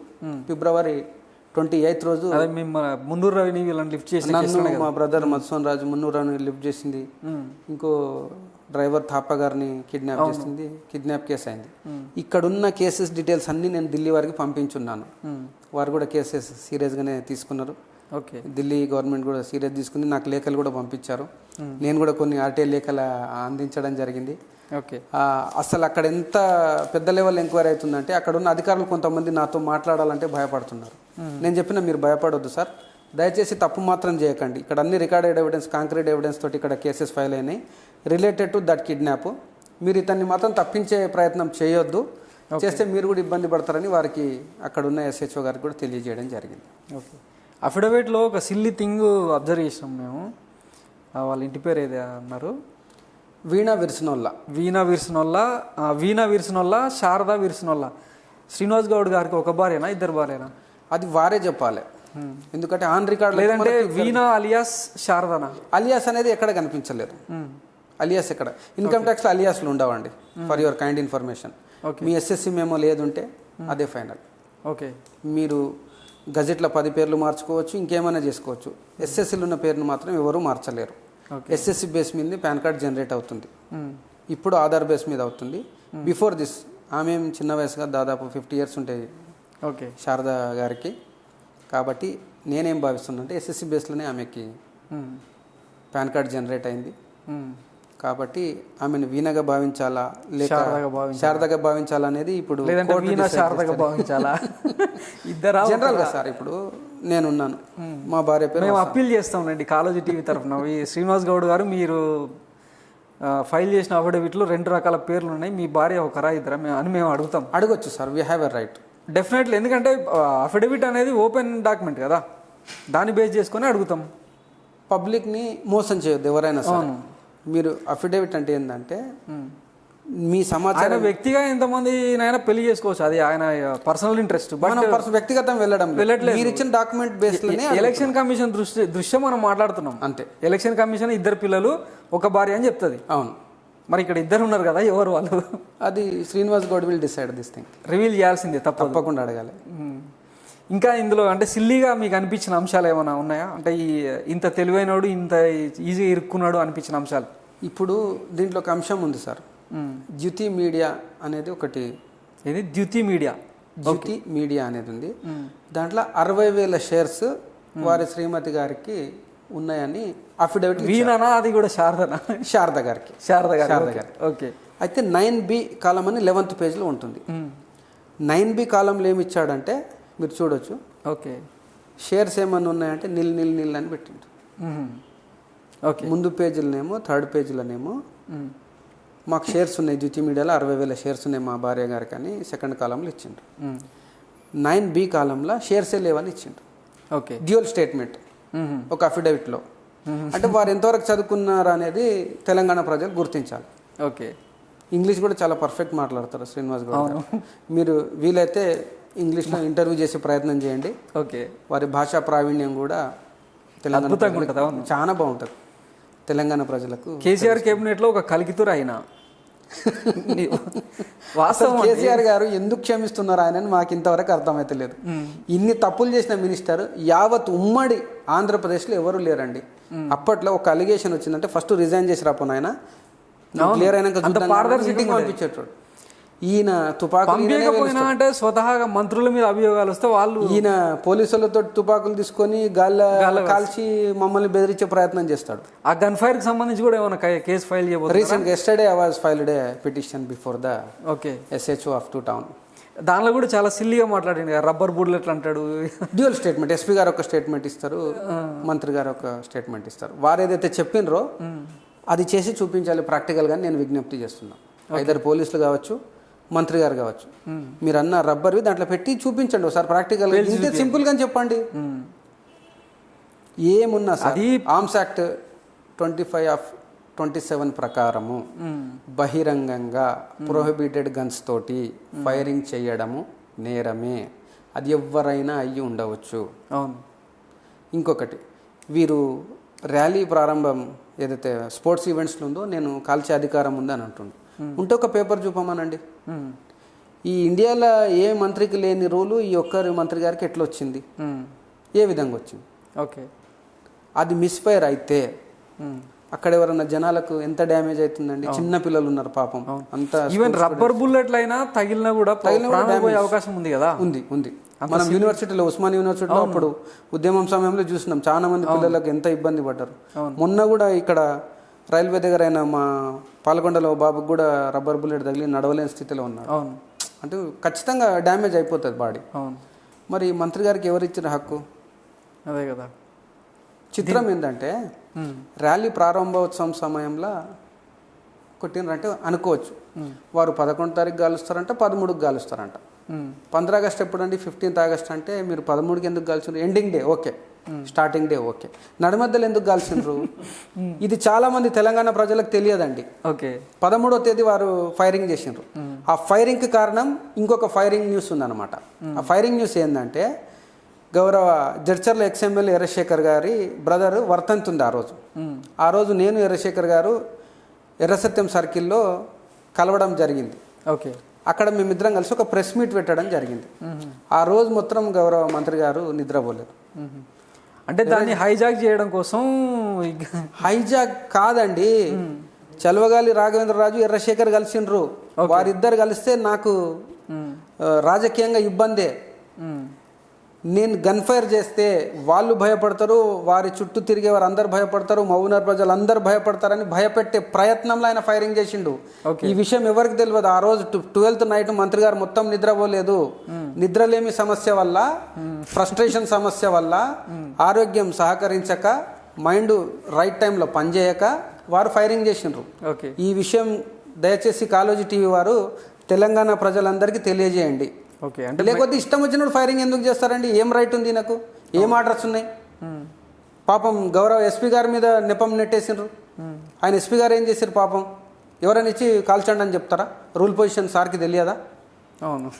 February 28 రోజు మున్నూరు రవిని వీళ్ళని లిఫ్ట్ చేసి నన్ను, మా బ్రదర్ మధుసూన్ రాజు మున్నూరు రవిని లిఫ్ట్ చేసింది. ఇంకో డ్రైవర్ థాపా గారిని కిడ్నాప్ చేసింది. కిడ్నాప్ కేసు అయింది. ఇక్కడున్న కేసెస్ డీటెయిల్స్ అన్నీ నేను ఢిల్లీ వారికి పంపించున్నాను. వారు కూడా కేసెస్ సీరియస్గానే తీసుకున్నారు. ఓకే, ఢిల్లీ గవర్నమెంట్ కూడా సీరియస్ తీసుకుని నాకు లేఖలు కూడా పంపించారు. నేను కూడా కొన్ని RTI లేఖలు అందించడం జరిగింది. ఓకే, అసలు అక్కడ ఎంత పెద్ద లెవెల్ ఎంక్వైరీ అవుతుందంటే అక్కడ ఉన్న అధికారులు కొంతమంది నాతో మాట్లాడాలంటే భయపడుతున్నారు. నేను చెప్పిన మీరు భయపడొద్దు సార్, దయచేసి తప్పు మాత్రం చేయకండి. ఇక్కడ అన్ని రికార్డెడ్ ఎవిడెన్స్, కాంక్రీట్ ఎవిడెన్స్ తోటి ఇక్కడ కేసెస్ ఫైల్ అయినాయి రిలేటెడ్ టు దట్ కిడ్నాప్. మీరు ఇతన్ని మాత్రం తప్పించే ప్రయత్నం చేయొద్దు, చేస్తే మీరు కూడా ఇబ్బంది పడతారని వారికి అక్కడ ఉన్న SHO గారికి కూడా తెలియజేయడం జరిగింది. ఓకే, అఫిడవిట్లో ఒక సిల్లీ థింగ్ అబ్జర్వ్ చేసినాం మేము. వాళ్ళ ఇంటి పేరు ఏది అన్నారు? వీణా విర్సనోల్లా, శారదా విర్సనోల్లా. శ్రీనివాస్ గౌడ్ గారికి ఒక భార్యనా, 2 భార్యనా? అది వారే చెప్పాలి, ఎందుకంటే ఆన్ రికార్డ్. లేదంటే వీణా అలియాస్ శారదానా? అలియాస్ అనేది ఎక్కడ కనిపించలేదు. అలియాస్ ఎక్కడ, ఇన్కమ్ ట్యాక్స్ అలియాస్లు ఉండవండి. ఫర్ యువర్ కైండ్ ఇన్ఫర్మేషన్, మీ SSC మెమో లేదుంటే అదే ఫైనల్. ఓకే, మీరు గజెట్లో 10 పేర్లు మార్చుకోవచ్చు, ఇంకేమైనా చేసుకోవచ్చు. SSCలో ఉన్న పేరును మాత్రం ఎవరు మార్చలేరు. SSC బేస్ మీద పాన్ కార్డ్ జనరేట్ అవుతుంది. ఇప్పుడు ఆధార్ బేస్ మీద అవుతుంది. బిఫోర్ దిస్ ఆమె చిన్న వయసుగా దాదాపు 50 years ఉంటాయి శారదా గారికి. కాబట్టి నేనేం భావిస్తున్నా అంటే SSC బేస్లోనే ఆమెకి పాన్ కార్డ్ జనరేట్ అయింది. మ్మ్. కాబట్టి ఆమెను వీణగా భావించాలా లేక శారదగా భావించాలా అనేది ఇప్పుడు లేదంటే వీణ శారదగా భావించాలా ఇద్దరా జనరల్గా సార్ ఇప్పుడు నేనున్నాను, మా భార్య పేరు మేము అప్పీల్ చేస్తాంలేండి కాలేజీ టీవీ తరఫున ఈ శ్రీనివాస్ గౌడ్ గారు మీరు ఫైల్ చేసిన అఫిడవిట్లో 2 రకాల పేర్లు ఉన్నాయి, మీ భార్య ఒకరా ఇద్దరా అని మేము అడుగుతాం. అడగొచ్చు sir, we have a right. Definitely, ఎందుకంటే అఫిడవిట్ అనేది ఓపెన్ డాక్యుమెంట్ కదా, దాన్ని బేస్ చేసుకొని అడుగుతాం. పబ్లిక్ని మోసం చేయొద్దు ఎవరైనా సరే. మీరు అఫిడవిట్ అంటే ఏంటంటే మీ సమాచారం ఆయన వ్యక్తిగా ఎంతమంది అయినా పెళ్లి చేసుకోవచ్చు, అది ఆయన పర్సనల్ ఇంట్రెస్ట్. మనం వ్యక్తిగతం వెళ్ళట్లేదు. మీరు ఇచ్చిన డాక్యుమెంట్ బేస్లోనే ఎలక్షన్ కమిషన్ దృష్ట్యా మనం మాట్లాడుతున్నాం అంతే. ఎలక్షన్ కమిషన్ 2 పిల్లలు 1 భార్య అని చెప్తుంది. అవును, మరి ఇక్కడ 2 ఉన్నారు కదా, ఎవరు వాళ్ళు? అది Srinivas Goud will decide this thing. Reveal చేయాల్సిందే, తప్పకుండా అడగాలి. ఇంకా ఇందులో అంటే సిల్లీగా మీకు అనిపించిన అంశాలు ఏమైనా ఉన్నాయా? అంటే ఇంత తెలివైనడు ఇంత ఈజీగా ఇరుక్కున్నాడు అనిపించిన అంశాలు. ఇప్పుడు దీంట్లో ఒక అంశం ఉంది సార్, జ్యుతి మీడియా అనేది ఒకటి. ఇది జ్యుతి మీడియా, జ్యుతి మీడియా అనేది ఉంది. దాంట్లో 60,000 షేర్స్ వారి శ్రీమతి గారికి ఉన్నాయని అఫిడవిట్. వీణనా అది కూడా శారదనా? శారద గారికి. శారద గారికి. ఓకే. అయితే 9B కాలం అని 11th పేజ్లో ఉంటుంది. 9B కాలంలో ఏమి ఇచ్చాడంటే మీరు చూడొచ్చు. ఓకే. షేర్స్ ఏమన్నా ఉన్నాయంటే నిల్ అని పెట్టిండు. ఓకే. ముందు పేజీలనేమో 3rd పేజీలనేమో మాకు షేర్స్ ఉన్నాయి జ్యుతి మీడియాలో 60,000 షేర్స్ ఉన్నాయి మా భార్య గారికి అని 2nd కాలంలో ఇచ్చిండు. 9B కాలంలో షేర్సే లేవని ఇచ్చిండు. ఓకే. డ్యూయల్ స్టేట్మెంట్ ఒక అఫిడవిట్లో. అంటే వారు ఎంతవరకు చదువుకున్నారు అనేది తెలంగాణ ప్రజలు గుర్తించాలి. ఓకే. ఇంగ్లీష్ కూడా చాలా పర్ఫెక్ట్ మాట్లాడతారు శ్రీనివాస్ గౌడ్. మీరు వీలైతే ఇంగ్లీష్లో ఇంటర్వ్యూ చేసే ప్రయత్నం చేయండి. ఓకే. వారి భాషా ప్రావీణ్యం కూడా తెలంగాణ చాలా బాగుంటుంది తెలంగాణ ప్రజలకు. కేసీఆర్ కేబినెట్లో ఒక కలికితురు ఆయన. వాస్తవం కేసీఆర్ గారు ఎందుకు క్షమిస్తున్నారు ఆయనని మాకు ఇంతవరకు అర్థమైతే లేదు. ఇన్ని తప్పులు చేసిన మినిస్టర్ యావత్ ఉమ్మడి ఆంధ్రప్రదేశ్లో ఎవరు లేరండి. అప్పట్లో ఒక అలిగేషన్ వచ్చిందంటే ఫస్ట్ రిజైన్ చేసి రాపోను ఆయన, క్లియర్ అయినాక మీటింగ్ పంపించేటోడు. ఈయన తుపాకులు అంటే స్వతహాగా మంత్రుల మీద అభియోగాలు వస్తే వాళ్ళు ఈయన పోలీసులతో తుపాకులు తీసుకొని గాల్లో కాల్చి మమ్మల్ని బెదిరించే ప్రయత్నం చేస్తాడు. ఆ గన్ ఫైర్ కి సంబంధించి కూడా ఏమైనా కేసు ఫైల్ చేయబోతున్నారు? Recent yesterday I was filed a petition before the okay SHO of 2 town. దానిలో కూడా చాలా సిల్లీగా మాట్లాడింది, రబ్బర్ బుల్లెట్లు అంటాడు. డ్యూయల్ స్టేట్మెంట్, SP గారు ఒక స్టేట్మెంట్ ఇస్తారు, మంత్రి గారు ఒక స్టేట్మెంట్ ఇస్తారు. వారు ఏదైతే చెప్పినరో అది చేసి చూపించాలి ప్రాక్టికల్గా నేను విజ్ఞప్తి చేస్తున్నాను. ఐదరు పోలీసులు కావచ్చు, మంత్రి గారు కావచ్చు, మీరు అన్న రబ్బర్వి దాంట్లో పెట్టి చూపించండి ఒకసారి ప్రాక్టికల్. ఇంతే సింపుల్గా చెప్పండి. ఏమున్నా అది ఆర్మ్స్ యాక్ట్ 25/27 ప్రకారము బహిరంగంగా ప్రొహిబిటెడ్ గన్స్ తోటి ఫైరింగ్ చేయడము నేరమే. అది ఎవరైనా అయ్యి ఉండవచ్చు. అవును. ఇంకొకటి, వీరు ర్యాలీ ప్రారంభం ఏదైతే స్పోర్ట్స్ ఈవెంట్స్లో ఉందో నేను కాల్చే అధికారం ఉందని అంటుండు. ఉంటే ఒక పేపర్ చూపమనండి. ఈ ఇండియాలో ఏ మంత్రికి లేని రూలు ఈ ఒక్కరి మంత్రి గారికి ఎట్లా వచ్చింది, ఏ విధంగా వచ్చింది? ఓకే. అది మిస్ఫైర్ అయితే అక్కడ ఎవరన్నా జనాలకు ఎంత డ్యామేజ్ అవుతుందండి. చిన్న పిల్లలు ఉన్నారు పాపం. అంత ఈవెన్ రబ్బర్ బుల్లెట్లు అయినా తగిలినా కూడా అవకాశం ఉంది కదా. ఉంది. మనం యూనివర్సిటీలో ఉస్మాన్ యూనివర్సిటీలో అప్పుడు ఉద్యమం సమయంలో చూసినాం చాలా మంది పిల్లలకు ఎంత ఇబ్బంది పడ్డారు. మొన్న కూడా ఇక్కడ రైల్వే దగ్గర అయినా మా పాలకొండలో బాబుకు కూడా రబ్బర్ బుల్లెట్ తగిలి నడవలేని స్థితిలో ఉన్నారు. అంటే ఖచ్చితంగా డ్యామేజ్ అయిపోతుంది బాడీ. మరి మంత్రి గారికి ఎవరు ఇచ్చిన హక్కు? అదే కదా. చిత్రం ఏంటంటే ర్యాలీ ప్రారంభోత్సవం సమయంలో కొట్టినరంటే అనుకోవచ్చు, వారు 11వ తారీఖు గాలుస్తారంట, 13కి గాలుస్తారంట. 15 ఆగస్ట్ ఎప్పుడండి? 15th ఆగస్ట్ అంటే మీరు 13కి ఎందుకు గాల్చిండ్రు? Ending day okay, starting day okay, నడిమధ్యలో ఎందుకు గాల్చిండ్రు? ఇది చాలా మంది తెలంగాణ ప్రజలకు తెలియదండి. ఓకే. 13వ తేదీ వారు ఫైరింగ్ చేసిండ్రు. ఆ ఫైరింగ్కి కారణం ఇంకొక ఫైరింగ్ న్యూస్ ఉందన్నమాట. ఆ ఫైరింగ్ న్యూస్ ఏంటంటే గౌరవ జడ్చర్ల ఎక్స్ఎమ్మెల్యే ఎర్రశేఖర్ గారి బ్రదర్ వర్తంతుంది ఆ రోజు నేను ఎర్రశేఖర్ గారు ఎర్రసత్యం సర్కిల్లో కలవడం జరిగింది. ఓకే. అక్కడ మేమిద్దరం కలిసి ఒక ప్రెస్ మీట్ పెట్టడం జరిగింది. ఆ రోజు మొత్తం గౌరవ మంత్రి గారు నిద్రపోలేదు. అంటే దాన్ని హైజాక్ చేయడం కోసం? హైజాక్ కాదండి, చలవగాలి రాఘవేంద్రరాజు ఎర్రశేఖర్ కలిసిండ్రు. వారిద్దరు కలిస్తే నాకు రాజకీయంగా ఇబ్బందే. నేను గన్ ఫైర్ చేస్తే వాళ్ళు భయపడతారు, వారి చుట్టూ తిరిగే వారు అందరు భయపడతారు, మహబూబ్నగర్ ప్రజలు అందరు భయపడతారని భయపెట్టే ప్రయత్నంలో ఆయన ఫైరింగ్ చేసిండు. ఈ విషయం ఎవరికి తెలియదు. ఆ రోజు 12th నైట్ మంత్రి గారు మొత్తం నిద్రపోలేదు. నిద్రలేమి సమస్య వల్ల, ఫ్రస్ట్రేషన్ సమస్య వల్ల, ఆరోగ్యం సహకరించక, మైండ్ రైట్ టైంలో పనిచేయక వారు ఫైరింగ్ చేసిండ్రు. ఈ విషయం దయచేసి కాలోజీ టీవీ వారు తెలంగాణ ప్రజలందరికీ తెలియజేయండి. ఓకే, అంటే లేకపోతే ఇష్టం వచ్చినప్పుడు ఫైరింగ్ ఎందుకు చేస్తారండి? ఏం రైట్ ఉంది నాకు? ఏం ఆర్డర్స్ ఉన్నాయి? పాపం గౌరవ ఎస్పీ గారి మీద నెపం నెట్టేసిండ్రు. ఆయన ఎస్పీ గారు ఏం చేశారు పాపం? ఎవరైనా ఇచ్చి కాల్చండి అని చెప్తారా? రూల్ పొజిషన్ సార్కి తెలియదా? అవును.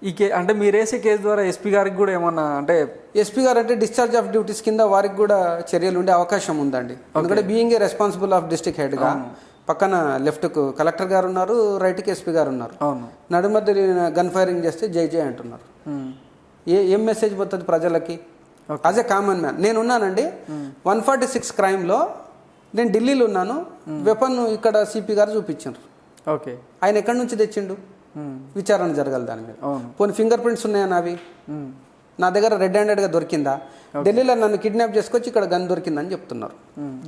ఈ అంటే మీరు వేసే కేసు ద్వారా ఎస్పీ గారికి కూడా ఏమన్నా అంటే ఎస్పీ గారు అంటే డిశ్చార్జ్ ఆఫ్ డ్యూటీస్ కింద వారికి కూడా చర్యలు ఉండే అవకాశం ఉందండి. ఎందుకంటే being a responsible of district హెడ్గా పక్కన లెఫ్ట్కు కలెక్టర్ గారు ఉన్నారు, రైట్కి ఎస్పీ గారు ఉన్నారు. నడుమధ్య గన్ ఫైరింగ్ చేస్తే జై జై అంటున్నారు. ఏం మెసేజ్ పోతుంది ప్రజలకి? యాజ్ ఎ కామన్ మ్యాన్ నేనున్నానండి. 146 క్రైమ్లో నేను ఢిల్లీలో ఉన్నాను. వెపన్ ఇక్కడ సిపి గారు చూపించారు. ఓకే, ఆయన ఎక్కడి నుంచి తెచ్చిండు? విచారణ జరగాలి దాని మీద. పోనీ ఫింగర్ ప్రింట్స్ ఉన్నాయా నావి? నా దగ్గర రెడ్ హ్యాండెడ్గా దొరికిందా? ఢిల్లీలో నన్ను కిడ్నాప్ చేసుకొచ్చి ఇక్కడ గన్ దొరికిందని చెప్తున్నారు.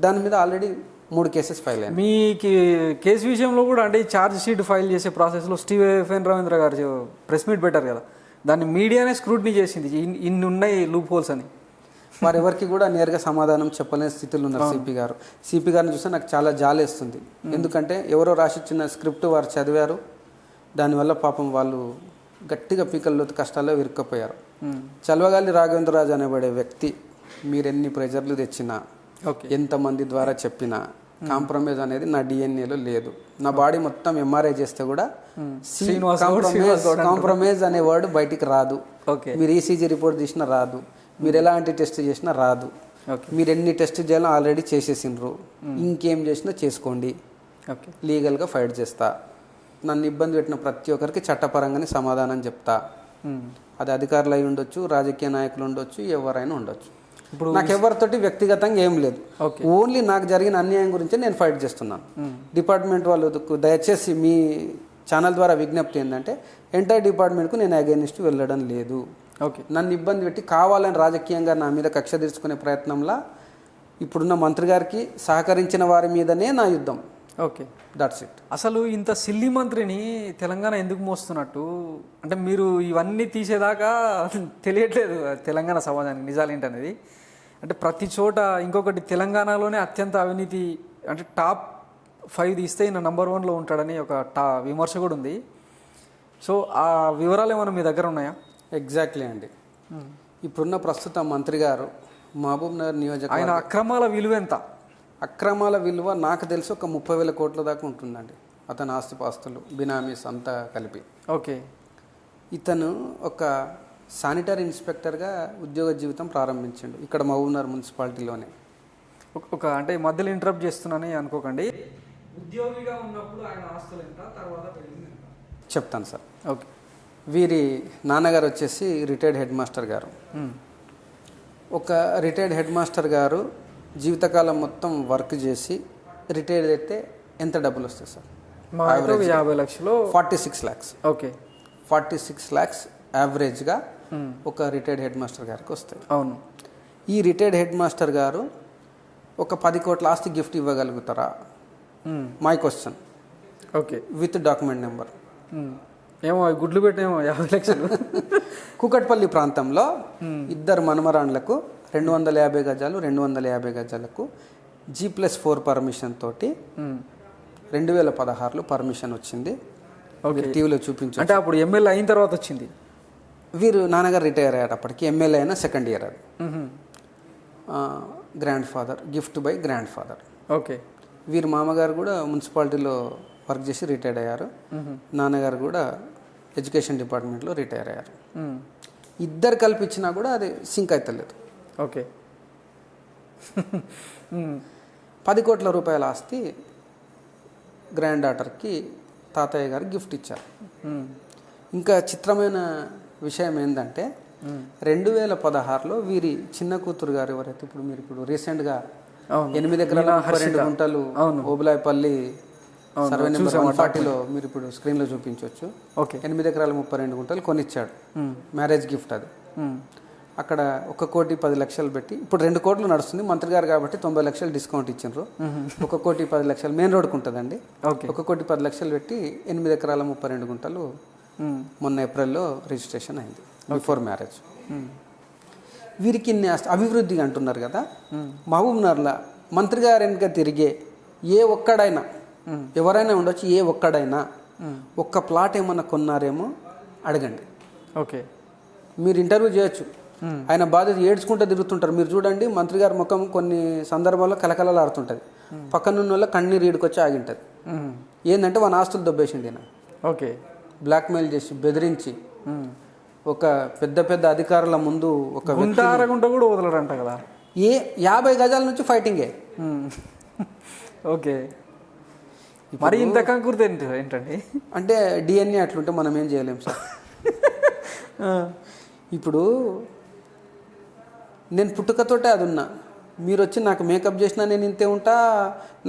దాని మీద ఆల్రెడీ 3 కేసెస్ ఫైల్ అయ్యాయి. మీ కేసు విషయంలో కూడా అంటే ఛార్జ్ షీట్ ఫైల్ చేసే ప్రాసెస్లో స్టీఫెన్ రవీంద్ర గారు ప్రెస్ మీట్ పెట్టారు కదా, దాన్ని మీడియానే స్క్రూటినీ చేసింది. ఇన్ని ఉన్నాయి లూప్ హోల్స్ అని. వారెవరికి కూడా నేరుగా సమాధానం చెప్పలేని స్థితిలో ఉన్నారు సిపి గారు. సిపి గారిని చూస్తే నాకు చాలా జాలేస్తుంది. ఎందుకంటే ఎవరో రాసిచ్చిన స్క్రిప్ట్ వారు చదివారు. దానివల్ల పాపం వాళ్ళు గట్టిగా పీకల్లో కష్టాల్లో ఇరుక్కపోయారు. చల్వగాలి రాఘవేంద్రరాజు అనేబడే వ్యక్తి మీరెన్ని ప్రెజర్లు తెచ్చినా, ఎంతమంది ద్వారా చెప్పినా కాంప్రమైజ్ అనేది నా డిఎన్ఏలో లేదు. నా బాడీ మొత్తం ఎంఆర్ఐ చేస్తే కూడా కాంప్రమైజ్ అనే వర్డ్ బయటికి రాదు. మీరు ఈసీజీ రిపోర్ట్ తీసినా రాదు, మీరు ఎలాంటి టెస్ట్ చేసినా రాదు. మీరు ఎన్ని టెస్ట్ చేయాలో ఆల్రెడీ చేసేసిండ్రు. ఇంకేం చేసినా చేసుకోండి, లీగల్గా ఫైట్ చేస్తా. నన్ను ఇబ్బంది పెట్టిన ప్రతి ఒక్కరికి చట్టపరంగానే సమాధానం చెప్తా. అది అధికారులు అయి ఉండొచ్చు, రాజకీయ నాయకులు ఉండొచ్చు, ఎవరైనా ఉండొచ్చు. ఇప్పుడు నాకు ఎవరితోటి వ్యక్తిగతంగా ఏం లేదు. ఓన్లీ నాకు జరిగిన అన్యాయం గురించి నేను ఫైట్ చేస్తున్నాను. డిపార్ట్మెంట్ వాళ్ళకు దయచేసి మీ ఛానల్ ద్వారా విజ్ఞప్తి ఏంటంటే, ఎంటైర్ డిపార్ట్మెంట్కు నేను అగైనిస్ట్ వెళ్ళడం లేదు. నన్ను ఇబ్బంది పెట్టి కావాలని రాజకీయంగా నా మీద కక్ష తీర్చుకునే ప్రయత్నంలో ఇప్పుడున్న మంత్రి గారికి సహకరించిన వారి మీదనే నా యుద్ధం. That's it. అసలు ఇంత సిల్లి మంత్రిని తెలంగాణ ఎందుకు మోస్తున్నట్టు అంటే మీరు ఇవన్నీ తీసేదాకా తెలియట్లేదు తెలంగాణ సమాజానికి నిజాలు ఏంటనేది. అంటే ప్రతి చోట ఇంకొకటి తెలంగాణలోనే అత్యంత అవినీతి అంటే టాప్ 5 తీస్తే ఈయన నంబర్ 1లో ఉంటాడని ఒక విమర్శ కూడా ఉంది. సో ఆ వివరాలు ఏమైనా మీ దగ్గర ఉన్నాయా? ఎగ్జాక్ట్లీ అండి. ఇప్పుడున్న ప్రస్తుత మంత్రి గారు మహబూబ్నగర్ నియోజకవర్గం, ఆయన అక్రమాల విలువ ఎంత? అక్రమాల విలువ నాకు తెలిసి ఒక 30,000 కోట్ల దాకా ఉంటుందండి. అతని ఆస్తిపాస్తులు, బినామీస్ అంతా కలిపి. ఇతను ఒక శానిటరీ ఇన్స్పెక్టర్గా ఉద్యోగ జీవితం ప్రారంభించిండు ఇక్కడ మహబూబ్నగర్ మున్సిపాలిటీలోనే. అంటే మధ్యలో ఇంటరప్ట్ చేస్తున్నానని అనుకోకండి. ఉద్యోగిగా ఉన్నప్పుడు ఆయన ఆస్తులు ఎంత, తర్వాత చెప్తాను సార్. వీరి నాన్నగారు వచ్చేసి రిటైర్డ్ హెడ్ మాస్టర్ గారు. ఒక రిటైర్డ్ హెడ్ మాస్టర్ గారు జీవితకాలం మొత్తం వర్క్ చేసి రిటైర్డ్ అయితే ఎంత డబ్బులు వస్తాయి సార్? 50 లక్షలు, 46 lakhs. 46 lakhs యావరేజ్గా ఒక రిటైర్డ్ హెడ్ మాస్టర్ గారికి వస్తాయి. అవును. ఈ రిటైర్డ్ హెడ్ మాస్టర్ గారు ఒక 10 కోట్ల ఆస్తి గిఫ్ట్ ఇవ్వగలుగుతారా? My question. With document number. ఏమో గుడ్లు పెట్టేమో 50 లక్షలు. కూకట్పల్లి ప్రాంతంలో 2 మనమరాండ్లకు 250 గజాలు 250 గజాలకు G+4 పర్మిషన్ తోటి 2016లో పర్మిషన్ వచ్చింది. టీవీలో చూపించు. అంటే అప్పుడు ఎమ్మెల్యే అయిన తర్వాత వచ్చింది. వీరు నాన్నగారు రిటైర్ అయ్యారు. అప్పటికి ఎమ్మెల్యే అయిన 2nd ఇయర్ అది. Grand father, gift by grand father. వీరు మామగారు కూడా మున్సిపాలిటీలో వర్క్ చేసి రిటైర్ అయ్యారు. నాన్నగారు కూడా ఎడ్యుకేషన్ డిపార్ట్మెంట్లో రిటైర్ అయ్యారు. ఇద్దరు కల్పించినా కూడా అది సింక్ అవుతలేదు. 10 కోట్ల రూపాయల ఆస్తి గ్రాండ్ డాటర్కి తాతయ్య గారు గిఫ్ట్ ఇచ్చారు. ఇంకా చిత్రమైన విషయం ఏంటంటే 2016లో వీరి చిన్న కూతురు గారు ఎవరైతే మీరు ఇప్పుడు రీసెంట్గా 8 ఎకరాల 32 గుంటలు ఓబులాయపల్లి సర్వే నెంబర్ 140లో మీరు ఇప్పుడు స్క్రీన్లో చూపించవచ్చు. 8 ఎకరాల 32 గుంటలు కొనిచ్చాడు. మ్యారేజ్ గిఫ్ట్ అది. అక్కడ 1,10,00,000 పెట్టి ఇప్పుడు 2 కోట్లు నడుస్తుంది మంత్రి గారు కాబట్టి 90 లక్షలు డిస్కౌంట్ ఇచ్చిండ్రు. 1,10,00,000 మెయిన్ రోడ్కి ఉంటుందండి. ఓకే. 1,10,00,000 పెట్టి 8 ఎకరాల 32 గుంటలు మొన్న ఏప్రిల్లో రిజిస్ట్రేషన్ అయింది, బిఫోర్ మ్యారేజ్. వీరికి ఇన్ని అభివృద్ధి అంటున్నారు కదా. మహబూబ్నగర్లో మంత్రి గారు వెనుక తిరిగే ఏ ఒక్కడైనా, ఎవరైనా ఉండొచ్చు, ఏ ఒక్కడైనా ఒక్క ప్లాట్ ఏమన్నా కొన్నారేమో అడగండి. ఓకే. మీరు ఇంటర్వ్యూ చేయొచ్చు. ఆయన బాధ్యత ఏడ్చుకుంటూ తిరుగుతుంటారు. మీరు చూడండి, మంత్రి గారి ముఖం కొన్ని సందర్భాల్లో కలకలలాడుతుంటుంది. పక్కనున్న వాళ్ళ కన్నీరు ఈడుకొచ్చి ఆగింటుంది. ఏంటంటే వాళ్ళ ఆస్తులు దొబ్బేసిండి ఈయన. ఓకే. బ్లాక్మెయిల్ చేసి బెదిరించి ఒక పెద్ద పెద్ద అధికారుల ముందు ఒక గుంట కూడా వదలడంట కదా. 50 గజాల నుంచి ఫైటింగే. ఓకే. మరి ఇంత కంకూర్తి ఏంటండి? అంటే డిఎన్ఏ అట్లుంటే మనం ఏం చేయలేం సార్. ఇప్పుడు నేను పుట్టుకతోటే అది ఉన్నా. మీరు వచ్చి నాకు మేకప్ చేసినా నేను ఇంతే ఉంటా,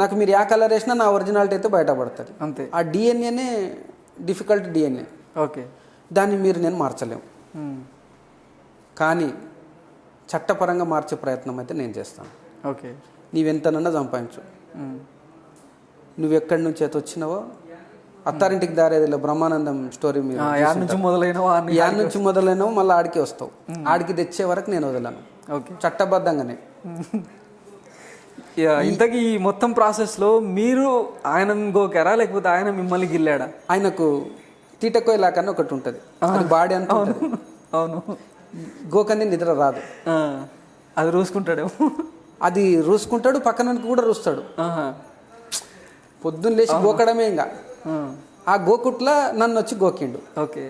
నాకు మీరు యా కలర్ వేసినా నా ఒరిజినాలిటీ అయితే బయటపడుతుంది అంతే. ఆ డిఎన్ఏనే డిఫికల్ట్ డిఎన్ఏ. ఓకే. దాన్ని నేను మార్చలేము. కానీ చట్టపరంగా మార్చే ప్రయత్నం అయితే నేను చేస్తాను. ఓకే. నీవెంతనన్నా సంపాదించు. నువ్వెక్కడి నుంచి అయితే వచ్చినావో, అత్తారింటికి దారేదిలో బ్రహ్మానందం స్టోరీ మీరు యాడ్ నుంచి మొదలైనవో మళ్ళీ ఆడికి వస్తావు. ఆడికి తెచ్చే వరకు నేను వదలను. ఓకే. చట్టబద్ధంగానే. ఇంతకీ ఈ మొత్తం ప్రాసెస్లో మీరు ఆయనను గోకారా లేకపోతే ఆయన మిమ్మల్ని గిల్లాడా? ఆయనకు తీటకోయలాకన్నా ఒకటి ఉంటుంది, అది బాడీ అంత ఉంటుంది. అవును. గోకని నిద్ర రాదు, అది రూసుకుంటాడేమో. అది రూసుకుంటాడు, పక్కన కూడా రూస్తాడు. పొద్దున్న లేచి గోకడమే. ఇంకా ఆ గోకుట్లా నన్ను వచ్చి గోకిండు. ఓకే.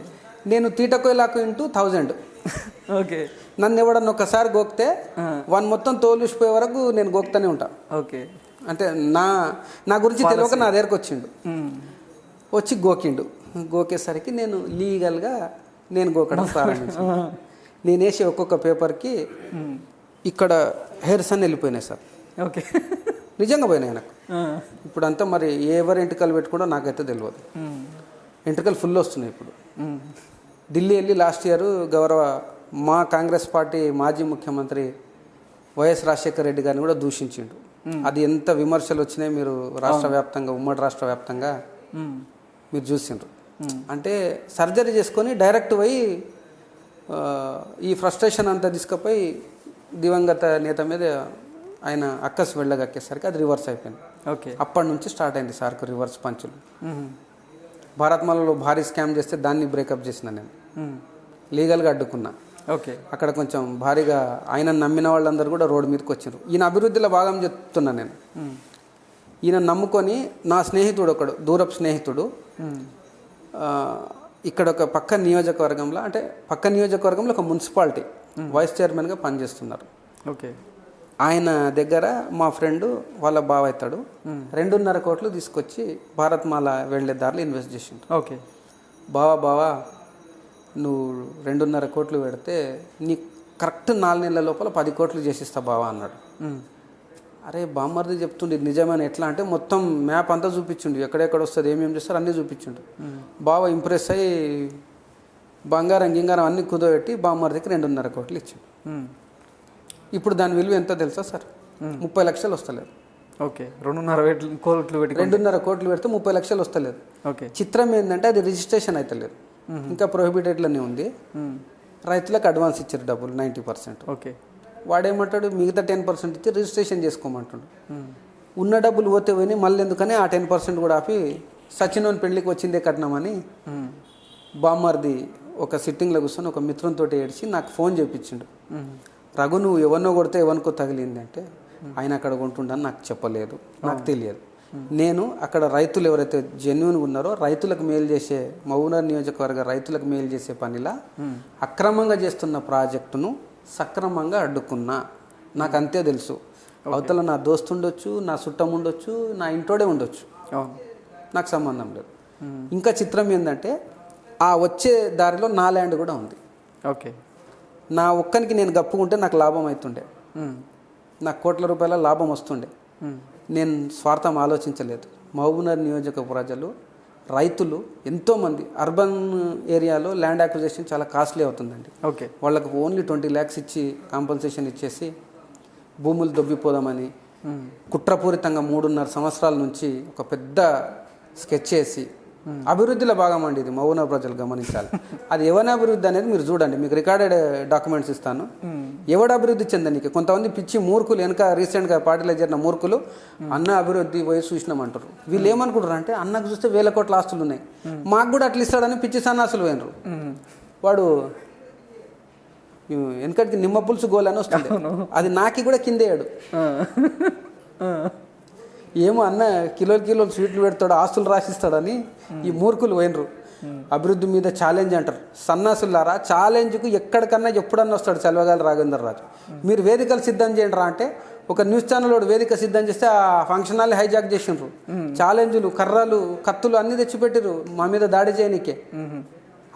నేను తీటకోయలాకు ఇంటూ 1000. ఓకే. నన్ను ఎవడన్నా ఒకసారి గోకితే వాని మొత్తం తోలుసిపోయే వరకు నేను గోకుతానే ఉంటా. ఓకే. అంటే నా గురించి తెలియక నా దగ్గరకు వచ్చిండు, వచ్చి గోకిండు. గోకేసరికి నేను లీగల్గా నేను గోకడం ప్రారంభించాను. నేను వేసి ఒక్కొక్క పేపర్కి ఇక్కడ హెయిర్స్ అని వెళ్ళిపోయినాయి సార్. ఓకే. నిజంగా పోయినాయి నాకు. ఇప్పుడు అంతా మరి ఎవరు ఎంటుకలు పెట్టుకుంటో నాకైతే తెలియదు. ఎంటుకలు ఫుల్ వస్తున్నాయి ఇప్పుడు. ఢిల్లీ వెళ్ళి లాస్ట్ ఇయర్ మా కాంగ్రెస్ పార్టీ మాజీ ముఖ్యమంత్రి వైఎస్ రాజశేఖర రెడ్డి గారిని కూడా దూషించిండు. అది ఎంత విమర్శలు వచ్చినాయి మీరు రాష్ట్ర వ్యాప్తంగా, ఉమ్మడి రాష్ట్ర వ్యాప్తంగా మీరు చూసిండ్రు. అంటే సర్జరీ చేసుకొని డైరెక్ట్ పోయి ఈ ఫ్రస్ట్రేషన్ అంతా తీసుకుపోయి దివంగత నేత మీద ఆయన అక్కసు వెళ్ళగక్కేసరికి అది రివర్స్ అయిపోయింది. ఓకే. అప్పటి నుంచి స్టార్ట్ అయింది సార్కు రివర్స్ పంచులు. భారత్మాలలో భారీ స్కామ్ చేస్తే దాన్ని బ్రేకప్ చేసిన నేను, లీగల్గా అడ్డుకున్నా. ఓకే. అక్కడ కొంచెం భారీగా ఆయన నమ్మిన వాళ్ళందరూ కూడా రోడ్డు మీదకి వచ్చారు. ఈయన అభివృద్ధిలో భాగం చెప్తున్నా నేను. ఈయన నమ్ముకొని నా స్నేహితుడు ఒకడు, దూరపు స్నేహితుడు, ఇక్కడ ఒక పక్క నియోజకవర్గంలో ఒక మున్సిపాలిటీ వైస్ చైర్మన్గా పనిచేస్తున్నారు. ఓకే. ఆయన దగ్గర మా ఫ్రెండ్ వాళ్ళ బావ అవుతాడు 2.5 కోట్లు తీసుకొచ్చి భారత్మాల వెళ్ళే దారిలో ఇన్వెస్ట్ చేసిండు. ఓకే. బావా నువ్వు 2.5 కోట్లు పెడితే నీ కరెక్ట్ 4 నెలల లోపల 10 కోట్లు చేసిస్తా బావా అన్నాడు. అరే బామ్మర్ది చెప్తుండే నిజమైన ఎట్లా అంటే మొత్తం మ్యాప్ అంతా చూపించుండు, ఎక్కడెక్కడ వస్తుంది, ఏమేమి చేస్తారు అన్నీ చూపించుండు. బావ ఇంప్రెస్ అయ్యి బంగారం గింగారం అన్నీ కుదబెట్టి బామ్మర్దికి 2.5 కోట్లు ఇచ్చిండు. ఇప్పుడు దాని విలువ ఎంత తెలుసా సార్? 30 లక్షలు వస్తలేదు. ఓకే. 2.5 కోట్లు పెట్టి 2.5 కోట్లు పెడితే 30 లక్షలు వస్తలేదు. ఓకే. చిత్రం ఏంటంటే అది రిజిస్ట్రేషన్ అయితే లేదు, ఇంకా ప్రొహిబిటెడ్లోనే ఉంది. రైతులకు అడ్వాన్స్ ఇచ్చారు డబ్బులు 90%. ఓకే. వాడేమంటాడు మిగతా 10% ఇచ్చి రిజిస్ట్రేషన్ చేసుకోమంటాడు. ఉన్న డబ్బులు పోతే పోయి మళ్ళీ ఎందుకని ఆ 10% కూడా ఆపి సచినోని పెళ్లికి వచ్చిందే కట్టినామని బామ్మర్ది ఒక సిట్టింగ్లో కూర్చొని ఒక మిత్రునితో ఏడ్చి నాకు ఫోన్ చేయించిండు. రఘు నువ్వు ఎవరినో కొడితే ఎవరికో తగిలింది అంటే ఆయన అక్కడ కొంటుండని నాకు చెప్పలేదు, నాకు తెలియదు. నేను అక్కడ రైతులు ఎవరైతే జెన్యున్గా ఉన్నారో రైతులకు మేలు చేసే మహబూబ్నగర్ నియోజకవర్గ రైతులకు మేలు చేసే పనిలా అక్రమంగా చేస్తున్న ప్రాజెక్టును సక్రమంగా అడ్డుకున్నా. నాకు అంతే తెలుసు. అవతల నా దోస్తు ఉండొచ్చు, నా చుట్టం ఉండొచ్చు, నా ఇంటోడే ఉండొచ్చు, నాకు సంబంధం లేదు. ఇంకా చిత్రం ఏంటంటే ఆ వచ్చే దారిలో నా ల్యాండ్ కూడా ఉంది. ఓకే. నా ఒక్కనికి నేను గప్పుకుంటే నాకు లాభం అవుతుండే, నాకు కోట్ల రూపాయల లాభం వస్తుండే. నేను స్వార్థం ఆలోచించలేదు. మహబూబ్నగర్ నియోజక ప్రజలు రైతులు ఎంతోమంది అర్బన్ ఏరియాలో ల్యాండ్ అక్విజిషన్ చాలా కాస్ట్లీ అవుతుందండి. ఓకే. వాళ్ళకు ఓన్లీ 20 lakhs ఇచ్చి కాంపన్సేషన్ ఇచ్చేసి భూములు దొబ్బిపోదామని కుట్రపూరితంగా 3.5 సంవత్సరాల నుంచి ఒక పెద్ద స్కెచ్ చేసి అభివృద్ధిలో భాగం అండి ఇది. మౌన ప్రజలు గమనించాలి. అది ఎవరి అభివృద్ధి అనేది మీరు చూడండి. మీకు రికార్డెడ్ డాక్యుమెంట్స్ ఇస్తాను. ఎవడు అభివృద్ధి చెందనీకి కొంతమంది పిచ్చి మూర్ఖులు వెనక రీసెంట్గా పార్టీలో చేరిన మూర్ఖులు అన్న అభివృద్ధి పోయి చూసినామంటారు. వీళ్ళు ఏమనుకుంటారు అంటే అన్నకు చూస్తే 1000 కోట్ల ఆస్తులు ఉన్నాయి, మాకు కూడా అట్లా ఇస్తాడని పిచ్చి సన్నాసులు పోయినరు. వాడు వెనకటికి నిమ్మ పులుసు గోల్ అని వస్తుంది, అది నాకి కూడా కిందేయాడు. ఏమో అన్న కిలోలు స్వీట్లు పెడతాడు, ఆస్తులు రాసిస్తాడని ఈ మూర్ఖులు పోయినరు. అభివృద్ధి మీద ఛాలెంజ్ అంటారు. సన్నాసులారా, ఛాలెంజ్కు ఎక్కడికన్నా ఎప్పుడన్నా వస్తాడు చలవగాలి రాఘవేంద్ర రాజు. మీరు వేదికలు సిద్ధం చేయండి రా అంటే ఒక న్యూస్ ఛానల్ వాడు వేదిక సిద్ధం చేస్తే ఆ ఫంక్షన్ హాల్ని హైజాక్ చేసిండ్రు. ఛాలెంజ్లు, కర్రలు, కత్తులు అన్నీ తెచ్చిపెట్టిరు మా మీద దాడి చేయనీకే.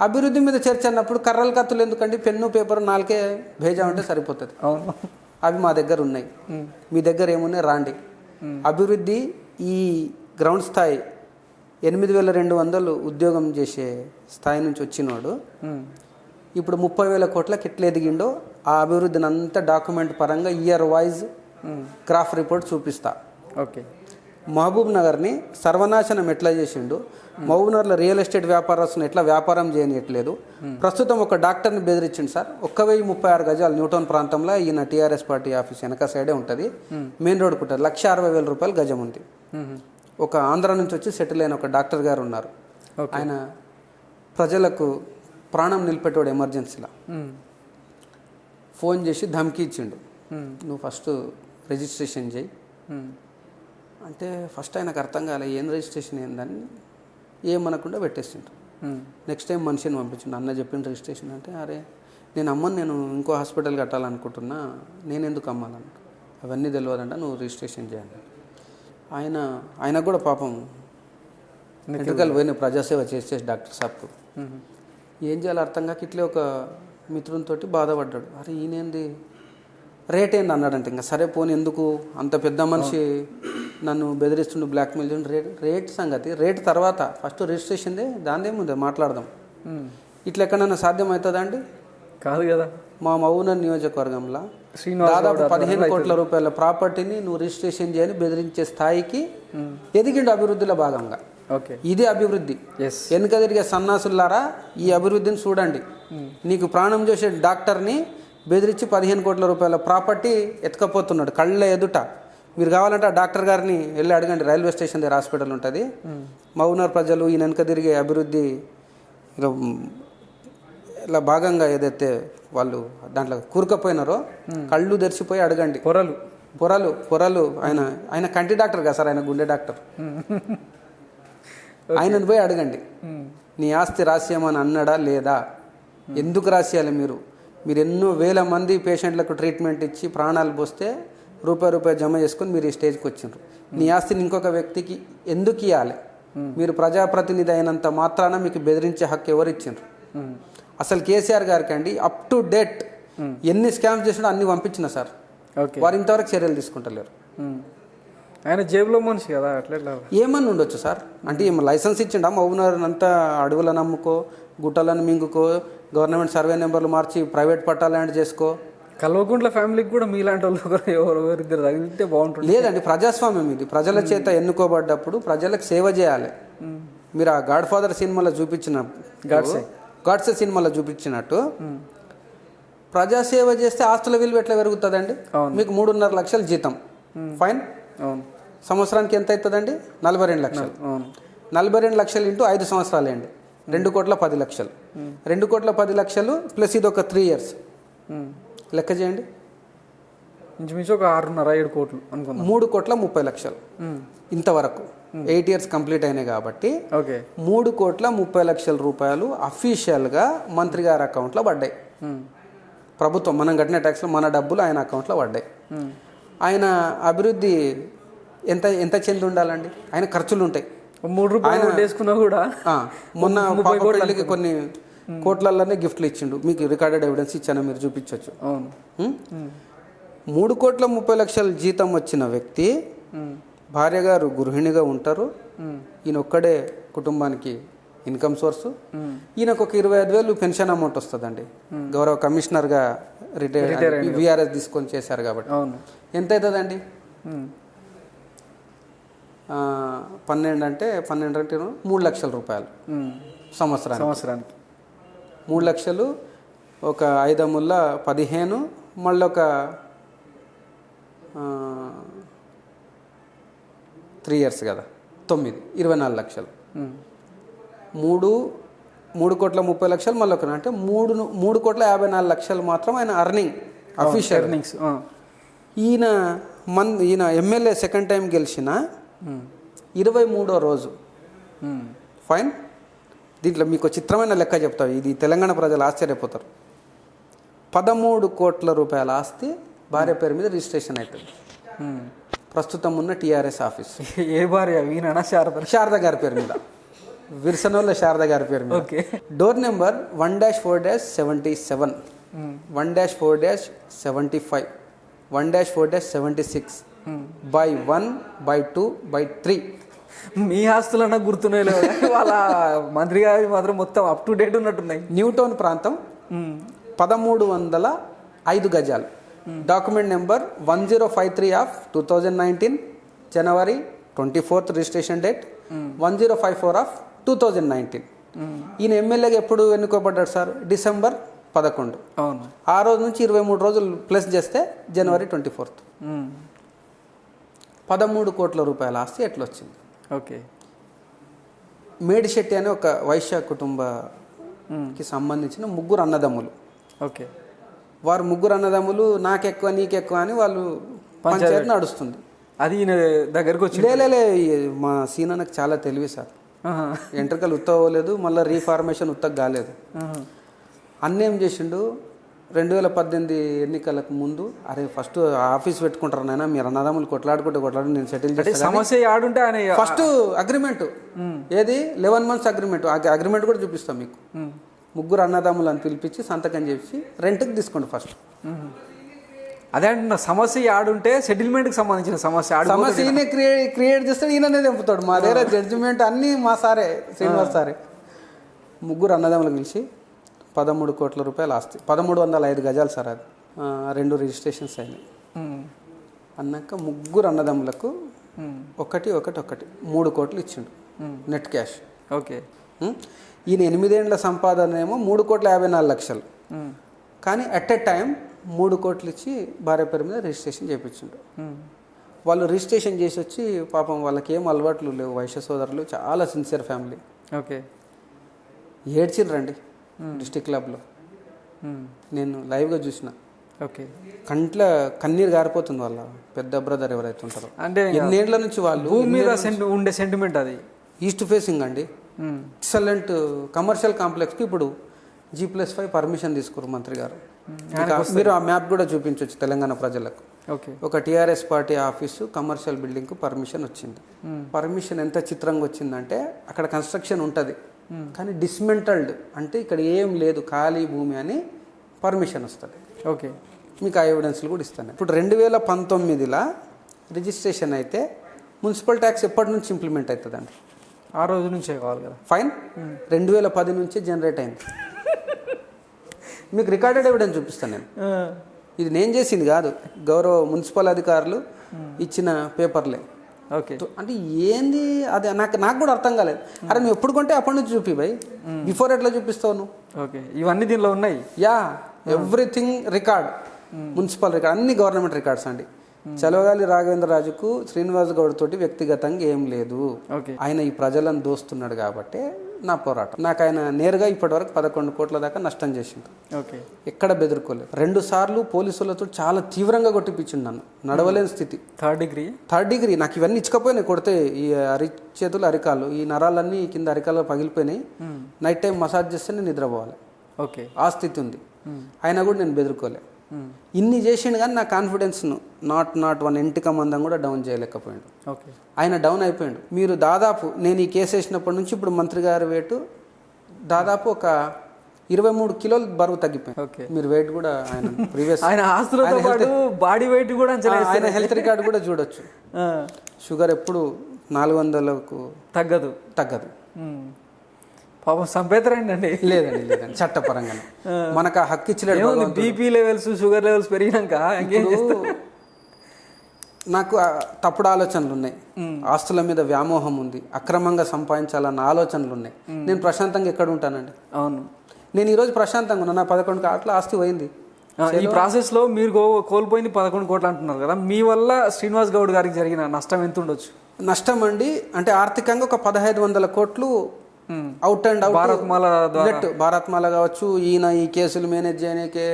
అభివృద్ధి మీద చర్చ అన్నప్పుడు కర్రలు, కత్తులు ఎందుకండి? పెన్ను, పేపర్ 4 భేజా ఉంటే సరిపోతుంది. అవి మా దగ్గర ఉన్నాయి. మీ దగ్గర ఏమున్నాయి రాండి. అభివృద్ధి ఈ గ్రౌండ్ స్థాయి 8,200 ఉద్యోగం చేసే స్థాయి నుంచి వచ్చినవాడు ఇప్పుడు 30,000 కోట్లకి ఎట్లా ఎదిగిండో ఆ అభివృద్ధిని అంతా డాక్యుమెంట్ పరంగా ఇయర్ వైజ్ గ్రాఫ్ రిపోర్ట్ చూపిస్తా. ఓకే. మహబూబ్ నగర్ని సర్వనాశనం ఎట్లా చేసిండు, మహబూబ్ నగర్లో రియల్ ఎస్టేట్ వ్యాపారస్తులను ఎట్లా వ్యాపారం చేయనియట్లేదు. ప్రస్తుతం ఒక డాక్టర్ని బెదిరించింది సార్. 1036 గజాలు న్యూటౌన్ ప్రాంతంలో ఈయన టీఆర్ఎస్ పార్టీ ఆఫీస్ వెనక సైడే ఉంటుంది, మెయిన్ రోడ్కు ఉంటుంది. 1,60,000 రూపాయలు గజం ఉంది. ఒక ఆంధ్ర నుంచి వచ్చి సెటిల్ అయిన ఒక డాక్టర్ గారు ఉన్నారు. ఆయన ప్రజలకు ప్రాణం నిలిపెట్టాడు. ఎమర్జెన్సీలో ఫోన్ చేసి ధమ్కి ఇచ్చిండు, నువ్వు ఫస్ట్ రిజిస్ట్రేషన్ చేయి అంటే ఫస్ట్ ఆయనకు అర్థం కాలే ఏం రిజిస్ట్రేషన్ ఏందని, ఏమనకుండా పెట్టేసిండు. నెక్స్ట్ టైం మనిషిని పంపించిండు. అన్న చెప్పిన రిజిస్ట్రేషన్ అంటే, అరే నేను అమ్మని నేను ఇంకో హాస్పిటల్ కట్టాలనుకుంటున్నా, నేను ఎందుకు అమ్మాలను, అవన్నీ తెలియదంట, నువ్వు రిజిస్ట్రేషన్ చేయండి. ఆయన కూడా పాపం ఎంట్రుకలు పోయిన ప్రజాసేవ చేసేసి డాక్టర్ సాబ్కు ఏం చేయాలో అర్థం కాక ఇట్లే ఒక మిత్రునితో బాధపడ్డాడు. అరే ఈయనేంది రేట్ ఏంది అన్నాడంటే, ఇంకా సరే పోనీ ఎందుకు అంత పెద్ద మనిషి నన్ను బెదిరిస్తుండు, బ్లాక్మెయిల్ చేయండి. రేట్ సంగతి రేట్ తర్వాత, ఫస్ట్ రిజిస్ట్రేషన్దే దానిదేముంది మాట్లాడదాం. ఇట్లా ఎక్కడైనా సాధ్యం అవుతుందా అండి? కాదు కదా. మా మౌన నియోజకవర్గంలో దాదాపు 15 కోట్ల రూపాయల ప్రాపర్టీని నువ్వు రిజిస్ట్రేషన్ చేయని బెదిరించే స్థాయికి ఎదిగిండు అభివృద్ధిలో భాగంగా. ఇది అభివృద్ధి. వెనుక తిరిగే సన్నాసులారా, ఈ అభివృద్ధిని చూడండి. నీకు ప్రాణం చేసే డాక్టర్ని బెదిరించి 15 కోట్ల రూపాయల ప్రాపర్టీ ఎత్తుకపోతున్నాడు కళ్ళ ఎదుట. మీరు కావాలంటే ఆ డాక్టర్ గారిని వెళ్ళి అడగండి. రైల్వే స్టేషన్ దగ్గర హాస్పిటల్ ఉంటుంది. మహబూబ్నగర్ ప్రజలు ఈ వెనుక తిరిగే అభివృద్ధి ఇలా భాగంగా ఏదైతే వాళ్ళు దాంట్లో కూరుకపోయినారో కళ్ళు తెరిచిపోయి అడగండి. పొరలు ఆయన కంటి డాక్టర్ కదా సార్, ఆయన గుండె డాక్టర్. ఆయనను పోయి అడగండి, నీ ఆస్తి రాసేయమని అన్నాడా లేదా, ఎందుకు రాసేయాలి మీరు ఎన్నో వేల మంది పేషెంట్లకు ట్రీట్మెంట్ ఇచ్చి ప్రాణాలు పోస్తే రూపాయి జమ చేసుకొని మీరు ఈ స్టేజ్కి వచ్చిండ్రు. నీ ఆస్తిని ఇంకొక వ్యక్తికి ఎందుకు ఇవ్వాలి? మీరు ప్రజాప్రతినిధి అయినంత మాత్రాన మీకు బెదిరించే హక్కు ఎవరు ఇచ్చిండ్రు? అసలు కేసీఆర్ గారికి అండి అప్ టు డేట్ ఎన్ని స్కామ్స్ చేసినా అన్ని పంపించిన సార్, వారు ఇంతవరకు చర్యలు తీసుకుంటలేరు. ఆయన జేబులో మనిషి కదా, అట్లా ఏమన్నా ఉండొచ్చు సార్. అంటే ఏమో లైసెన్స్ ఇచ్చిండా మహబూబ్నగర్ అంతా అడవులను అమ్ముకో, గుట్టలను మింగుకో, గవర్నమెంట్ సర్వే నెంబర్లు మార్చి ప్రైవేట్ పట్టా ల్యాండ్ చేసుకో. కల్వకుంట్ల ఫ్యామిలీకి కూడా మీలాంటి వాళ్ళు ఎవరిద్దరు తగిలితే బాగుంటుంది. లేదండి, ప్రజాస్వామ్యం ఇది. ప్రజల చేత ఎన్నుకోబడ్డప్పుడు ప్రజలకు సేవ చేయాలి. మీరు ఆ గాడ్ ఫాదర్ సినిమాలో చూపించిన గాడ్సే సినిమాలో చూపించినట్టు ప్రజాసేవ చేస్తే ఆస్తుల విలువ ఎట్లా పెరుగుతుందండి? మీకు 3.5 లక్షల జీతం, ఫైన్. సంవత్సరానికి ఎంత అవుతుందండి? 42 లక్షలు. 42 లక్షలు ఇంటూ 5 సంవత్సరాలు అండి, 2,10,00,000. 2,10,00,000 ప్లస్ ఇది ఒక 3 years లెక్క చేయండి. ఇంచుమించు ఒక 6.5-7 కోట్లు అనుకుందాం. 3,30,00,000 ఇంతవరకు 8 years కంప్లీట్ అయినాయి కాబట్టి 3,30,00,000 రూపాయలు అఫీషియల్గా మంత్రి గారి అకౌంట్లో పడ్డాయి. ప్రభుత్వం మనం కట్టిన ట్యాక్స్లో మన డబ్బులు ఆయన అకౌంట్లో పడ్డాయి. ఆయన అభివృద్ధి ఎంత చెంది ఉండాలండి? ఆయన ఖర్చులు ఉంటాయి. 3 రూపాయలు వేసుకున్నా కూడా మొన్న పాపకి కొన్ని కోట్లలోనే గిఫ్ట్లు ఇచ్చిండు. మీకు రికార్డెడ్ ఎవిడెన్స్ ఇచ్చాను, మీరు చూపించవచ్చు. 3,30,00,000 జీతం వచ్చిన వ్యక్తి, భార్య గారు గృహిణిగా ఉంటారు, ఈయన ఒక్కడే కుటుంబానికి ఇన్కమ్ సోర్సు. ఈయనకు ఒక 25,000 పెన్షన్ అమౌంట్ వస్తుందండి. గౌరవ కమిషనర్గా రిటైర్ విఆర్ఎస్ తీసుకొని చేశారు కాబట్టి. అవును. ఎంత అవుతుందండి? 12 అంటే 3 లక్షల రూపాయలు సంవత్సరానికి. 3 లక్షలు, ఒక 5 ముళ్ళ 15, మళ్ళీ ఒక 3 ఇయర్స్ కదా, 9, 24 లక్షలు. 3,30,00,000 మళ్ళీ ఒక అంటే 3,54 లక్షలు మాత్రం ఆయన అర్నింగ్, అఫీషియల్ ఎర్నింగ్స్. ఈయన ఎమ్మెల్యే సెకండ్ టైం గెలిచిన 23వ రోజు. ఫైన్. దీంట్లో మీకు చిత్రమైన లెక్క చెప్తా, ఇది తెలంగాణ ప్రజలు ఆశ్చర్యపోతారు. 13 కోట్ల రూపాయల ఆస్తి భార్య పేరు మీద రిజిస్ట్రేషన్ అవుతుంది ప్రస్తుతం ఉన్న టీఆర్ఎస్ ఆఫీస్. ఏ భార్య? వీణనా? శారద గారి పేరు మీద, విర్సనోళ్ళ శారద గారి పేరు మీద. Door number 1-4-77, 1-4-75, 1-4-76, by 1, by 2, by 3. మీ ఆస్తులన్నా గుర్తున్నాయి లేవు, వాళ్ళ మంత్రి గారి మాత్రం మొత్తం అప్ టు డేట్ ఉన్నట్టున్నాయి. న్యూ టౌన్ ప్రాంతం, 1305 గజాలు. Document number 1053 of 2019, January 24th registration date, 1054 of 2019. ఈయన ఎమ్మెల్యేగా ఎప్పుడు ఎన్నుకోబడ్డాడు సార్? డిసెంబర్ 11. అవును. ఆ రోజు నుంచి 23 రోజులు ప్లస్ చేస్తే January 24th. 13 కోట్ల రూపాయల ఆస్తి ఎట్లా వచ్చింది? ఓకే. మేడిశెట్టి అనే ఒక వైశ్య కుటుంబకి సంబంధించిన 3 అన్నదమ్ములు. ఓకే. వారు 3 అన్నదమ్ములు నాకెక్కువ నీకెక్కువ అని వాళ్ళు పంచాయతీ నడుస్తుంది. అది ఈయన దగ్గరకు వచ్చి లేలే, మా సీనన్నకు చాలా తెలివి సార్. ఎంట్రకలు ఉత్తగలేదు, మళ్ళీ రీఫార్మేషన్ ఉత్తగ కాలేదు. అన్నేం చేసిండు, 2018 ఎన్నికలకు ముందు, అరే ఫస్ట్ ఆఫీస్ పెట్టుకుంటారు నాయన, మీరు అన్నదమ్ములు కొట్లాడుకుంటే నేను సెటిల్ చేస్తాను. సమస్య ఆడుంటే ఆయన ఫస్ట్ అగ్రిమెంట్ ఏది 11 months అగ్రిమెంట్. అగ్రిమెంట్ కూడా చూపిస్తాం మీకు. 3 అన్నదమ్ములు అని పిలిపించి సంతకం చేసి రెంట్కి తీసుకోండి ఫస్ట్. అదే అంటున్నా, సమస్య ఆడుంటే సెటిల్మెంట్కి సంబంధించిన సమస్య ఈయన క్రియేట్ చేస్తాడు, ఈయననే తెంపుతాడు. మా దగ్గర జడ్జిమెంట్ అన్నీ మా సారే, శ్రీనివాస్ సారే. 3 అన్నదమ్ములు పిలిచి 13 కోట్ల రూపాయలు ఆస్తి, 1305 గజాలు సార్. అది 2 రిజిస్ట్రేషన్స్ అయినాయి. అన్నాక 3 అన్నదమ్ములకు 3 కోట్లు ఇచ్చిండు నెట్ క్యాష్. ఓకే. ఈయన 8 ఏళ్ల సంపాదన ఏమో 3,54,00,000. కానీ అట్ ఎ టైం 3 కోట్లు ఇచ్చి భార్య పేరు మీద రిజిస్ట్రేషన్ చేయించిండు. వాళ్ళు రిజిస్ట్రేషన్ చేసి వచ్చి పాపం వాళ్ళకి ఏం అలవాట్లు లేవు, వైశ్య సోదరులు, చాలా సిన్సియర్ ఫ్యామిలీ. ఓకే. ఏడ్చిండ్రండి డిస్టిక్ క్లబ్లో, నేను లైవ్గా చూసిన. ఓకే. కంట్లో కన్నీరు గారిపోతుంది వాళ్ళ పెద్ద బ్రదర్ ఎవరైతే ఉంటారో. అంటే ఎన్నేళ్ల నుంచి వాళ్ళు భూమి మీద ఉండే సెంటిమెంట్ అది. ఈస్ట్ ఫేసింగ్ అండి, ఎక్సలెంట్ కమర్షియల్ కాంప్లెక్స్కి ఇప్పుడు G+5 పర్మిషన్ తీసుకున్నారు మంత్రి గారు. మీరు ఆ మ్యాప్ కూడా చూపించవచ్చు తెలంగాణ ప్రజలకు. ఓకే. ఒక టీఆర్ఎస్ పార్టీ ఆఫీసు కమర్షియల్ బిల్డింగ్కు పర్మిషన్ వచ్చింది. పర్మిషన్ ఎంత చిత్రంగా వచ్చిందంటే, అక్కడ కన్స్ట్రక్షన్ ఉంటుంది కానీ డిస్మెంటల్డ్, అంటే ఇక్కడ ఏం లేదు ఖాళీ భూమి అని పర్మిషన్ వస్తుంది. ఓకే. మీకు ఆ ఎవిడెన్స్లు కూడా ఇస్తాను. ఇప్పుడు 2019లో రిజిస్ట్రేషన్ అయితే మున్సిపల్ ట్యాక్స్ ఎప్పటి నుంచి ఇంప్లిమెంట్ అవుతుందండి? ఆ రోజు నుంచే కావాలి కదా. ఫైన్ 2010 నుంచి జనరేట్ అయింది. మీకు రికార్డెడ్ ఎవిడెన్స్ చూపిస్తాను నేను. ఇది నేను చేసింది కాదు, గౌరవ మున్సిపల్ అధికారులు ఇచ్చిన పేపర్లే. ఓకే. అంటే ఏంది అది నాకు కూడా అర్థం కాలేదు. అరే నువ్వు ఎప్పుడు కొంటే అప్పటి నుంచి చూపి భయ్, బిఫోర్ ఎట్లా చూపిస్తావు నువ్వు? ఓకే. ఇవన్నీ దీనిలో ఉన్నాయి. Yeah, everything record, municipal record, అన్ని గవర్నమెంట్ రికార్డ్స్ అండి. చలవగాలి రాఘవేంద్రరాజుకు శ్రీనివాస్ గౌడ్ తోటి వ్యక్తిగతంగా ఏం లేదు. ఆయన ఈ ప్రజలను దోస్తున్నాడు కాబట్టి నా పోరాటం. నాకు ఆయన నేరుగా ఇప్పటివరకు 11 కోట్ల దాకా నష్టం చేసిండు. ఓకే. ఎక్కడ బెదిరుకోలేదు. 2 సార్లు పోలీసులతో చాలా తీవ్రంగా కొట్టిపించిండు నన్ను, నడవలేని స్థితి. థర్డ్ డిగ్రీ నాకు ఇవన్నీ ఇచ్చకపోయినాయి కొడితే. ఈ చేతులు అరికాలు, ఈ నరాలన్నీ కింద అరికాలు పగిలిపోయినాయి. నైట్ టైం మసాజ్ చేస్తే నేను నిద్రపోవాలి. ఓకే. ఆ స్థితి ఉంది. అయినా కూడా నేను బెదిరుకోలే. ఇన్ని చేసిండు కానీ నా కాన్ఫిడెన్స్ను నాట్ వన్ ఎంటిక మందం కూడా డౌన్ చేయలేకపోయాడు. ఓకే. ఆయన డౌన్ అయిపోయాడు. మీరు దాదాపు నేను ఈ కేసు వేసినప్పటి నుంచి ఇప్పుడు మంత్రి గారి వెయిట్ దాదాపు ఒక 23 కిలోలు బరువు తగ్గిపోయింది. మీరు వెయిట్ కూడా ఆయన ప్రీవియస్ ఆయన ఆస్తులతో పాటు బాడీ వెయిట్ కూడా ఆయన హెల్త్ రికార్డు కూడా చూడొచ్చు. షుగర్ ఎప్పుడు 400కు తగ్గదు. పాపం సంపేతరండి అండి. లేదండి చట్టపరంగానే మనకు ఆ హక్కు ఇచ్చినాడు. బీపీ లెవెల్స్ షుగర్ లెవెల్స్ పెరిగినాక ఇంకేం చేస్తారు? నాకు తప్పుడు ఆలోచనలు ఉన్నాయి, ఆస్తుల మీద వ్యామోహం ఉంది, అక్రమంగా సంపాదించాలన్న ఆలోచనలు ఉన్నాయి. నేను ప్రశాంతంగా ఎక్కడ ఉంటానండి? అవును, నేను ఈరోజు ప్రశాంతంగా ఉన్నా. నా 11 కోట్ల ఆస్తి పోయింది. ఈ ప్రాసెస్లో మీరు కోల్పోయింది 11 కోట్లు అంటున్నారు కదా, మీ వల్ల శ్రీనివాస్ గౌడ్ గారికి జరిగిన నష్టం ఎంత ఉండొచ్చు? నష్టం అండి అంటే ఆర్థికంగా ఒక 1500 కోట్లు అవుట్ అండ్ అవుట్. భారత్మాల కావచ్చు, ఈయన ఈ కేసులు మేనేజ్ చేయడానికే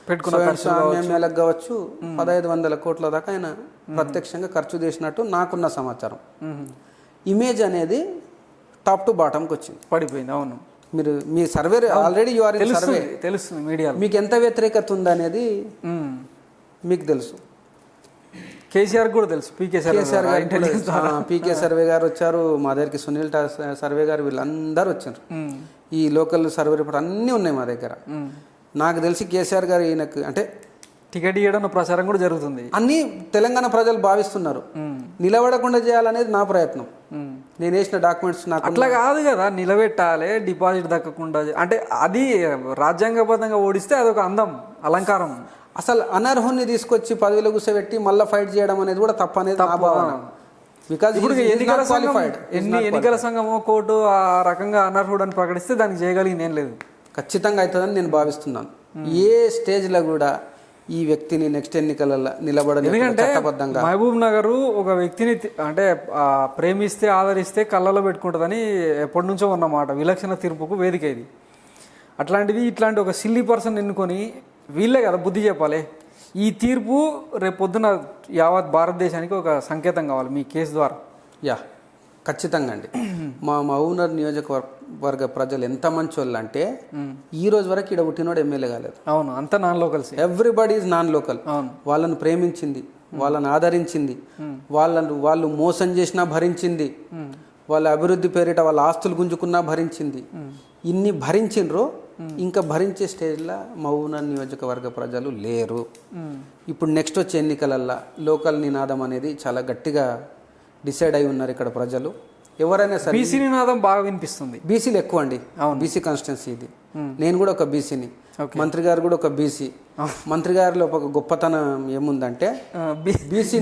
పెట్టుకున్న కావచ్చు, 1500 కోట్ల దాకా ఆయన ప్రత్యక్షంగా ఖర్చు చేసినట్టు నాకున్న సమాచారం. ఇమేజ్ అనేది టాప్ టు బాటంకి వచ్చింది, పడిపోయింది. అవును, మీరు మీ survey already you are in survey, తెలుస్తుంది మీడియా, మీకు ఎంత వ్యతిరేకత ఉందనేది మీకు తెలుసు. కేసీఆర్ కూడా తెలుసు, పీకే సర్వే గారు వచ్చారు మా దగ్గరికి, సునీల్ సర్వే గారు, వీళ్ళందరూ వచ్చారు. ఈ లోకల్ సర్వే రిపోర్ట్ అన్నీ ఉన్నాయి మా దగ్గర. నాకు తెలిసి కేసీఆర్ గారు ఈయనకు అంటే టికెట్ ఇవ్వడం ప్రచారం కూడా జరుగుతుంది. అన్ని తెలంగాణ ప్రజలు భావిస్తున్నారు. నిలబడకుండా చేయాలనేది నా ప్రయత్నం. నేను వేసిన డాక్యుమెంట్స్ నాకు అట్లా కాదు కదా, నిలబెట్టాలి, డిపాజిట్ దక్కకుండా అంటే అది రాజ్యాంగబద్ధంగా ఓడిస్తే అదొక అందం, అలంకారం. అసలు అనర్హుని తీసుకొచ్చి పదవిలో కూర్చోబెట్టి మళ్ళీ ఫైట్ చేయడం అనేది కూడా తప్పు అనేది నా భావన. బికాజ్ ఇప్పుడు ఎన్నికల సంఘమో కోర్టు ఆ రకంగా అనర్హుడు అని ప్రకటిస్తే దానికి చేయగలిగింది ఏం లేదు. ఖచ్చితంగా అవుతుందని నేను భావిస్తున్నాను. ఏ స్టేజ్లో కూడా ఈ వ్యక్తిని నెక్స్ట్ ఎన్నికలలో నిలబడని, ఎందుకంటే మహబూబ్ నగర్ ఒక వ్యక్తిని అంటే ప్రేమిస్తే ఆదరిస్తే కళ్ళలో పెట్టుకుంటుందని ఎప్పటి నుంచో ఉన్నమాట, విలక్షణ తీర్పుకు వేదిక ఇది. అట్లాంటిది ఇట్లాంటి ఒక సిల్లీ పర్సన్ ఎన్నుకొని వీళ్ళే కదా బుద్ధి చెప్పాలి. ఈ తీర్పు రేపు పొద్దున యావత్ భారతదేశానికి ఒక సంకేతం కావాలి మీ కేసు ద్వారా. యా ఖచ్చితంగా అండి. మా మహబూబ్నగర్ నియోజకవర్గ ప్రజలు ఎంత మంచి వాళ్ళు అంటే ఈ రోజు వరకు ఇక్కడ పుట్టినోడు ఎమ్మెల్యే కాలేదు. అవును, అంతా non locals, everybody is non local. వాళ్ళను ప్రేమించింది, వాళ్ళని ఆదరించింది, వాళ్ళు మోసం చేసినా భరించింది, వాళ్ళ అభివృద్ధి పేరిట వాళ్ళ ఆస్తులు గుంజుకున్నా భరించింది. ఇన్ని భరించిండ్రు, ఇంకా భరించే స్టేజ్లో మహబూబ్నగర్ నియోజకవర్గ ప్రజలు లేరు. ఇప్పుడు నెక్స్ట్ వచ్చే ఎన్నికలల్లో లోకల్ నినాదం అనేది చాలా గట్టిగా డిసైడ్ అయి ఉన్నారు ఇక్కడ ప్రజలు. ఎవరైనా సరే బీసీ నినాదం బాగా వినిపిస్తుంది. బీసీలు ఎక్కువ అండి, బీసీ కాన్స్టిట్యున్సీ ఇది. నేను కూడా ఒక బీసీని, మంత్రి గారు కూడా ఒక బీసీ. మంత్రి గారిలో ఒక గొప్పతనం ఏముందంటే బీసీ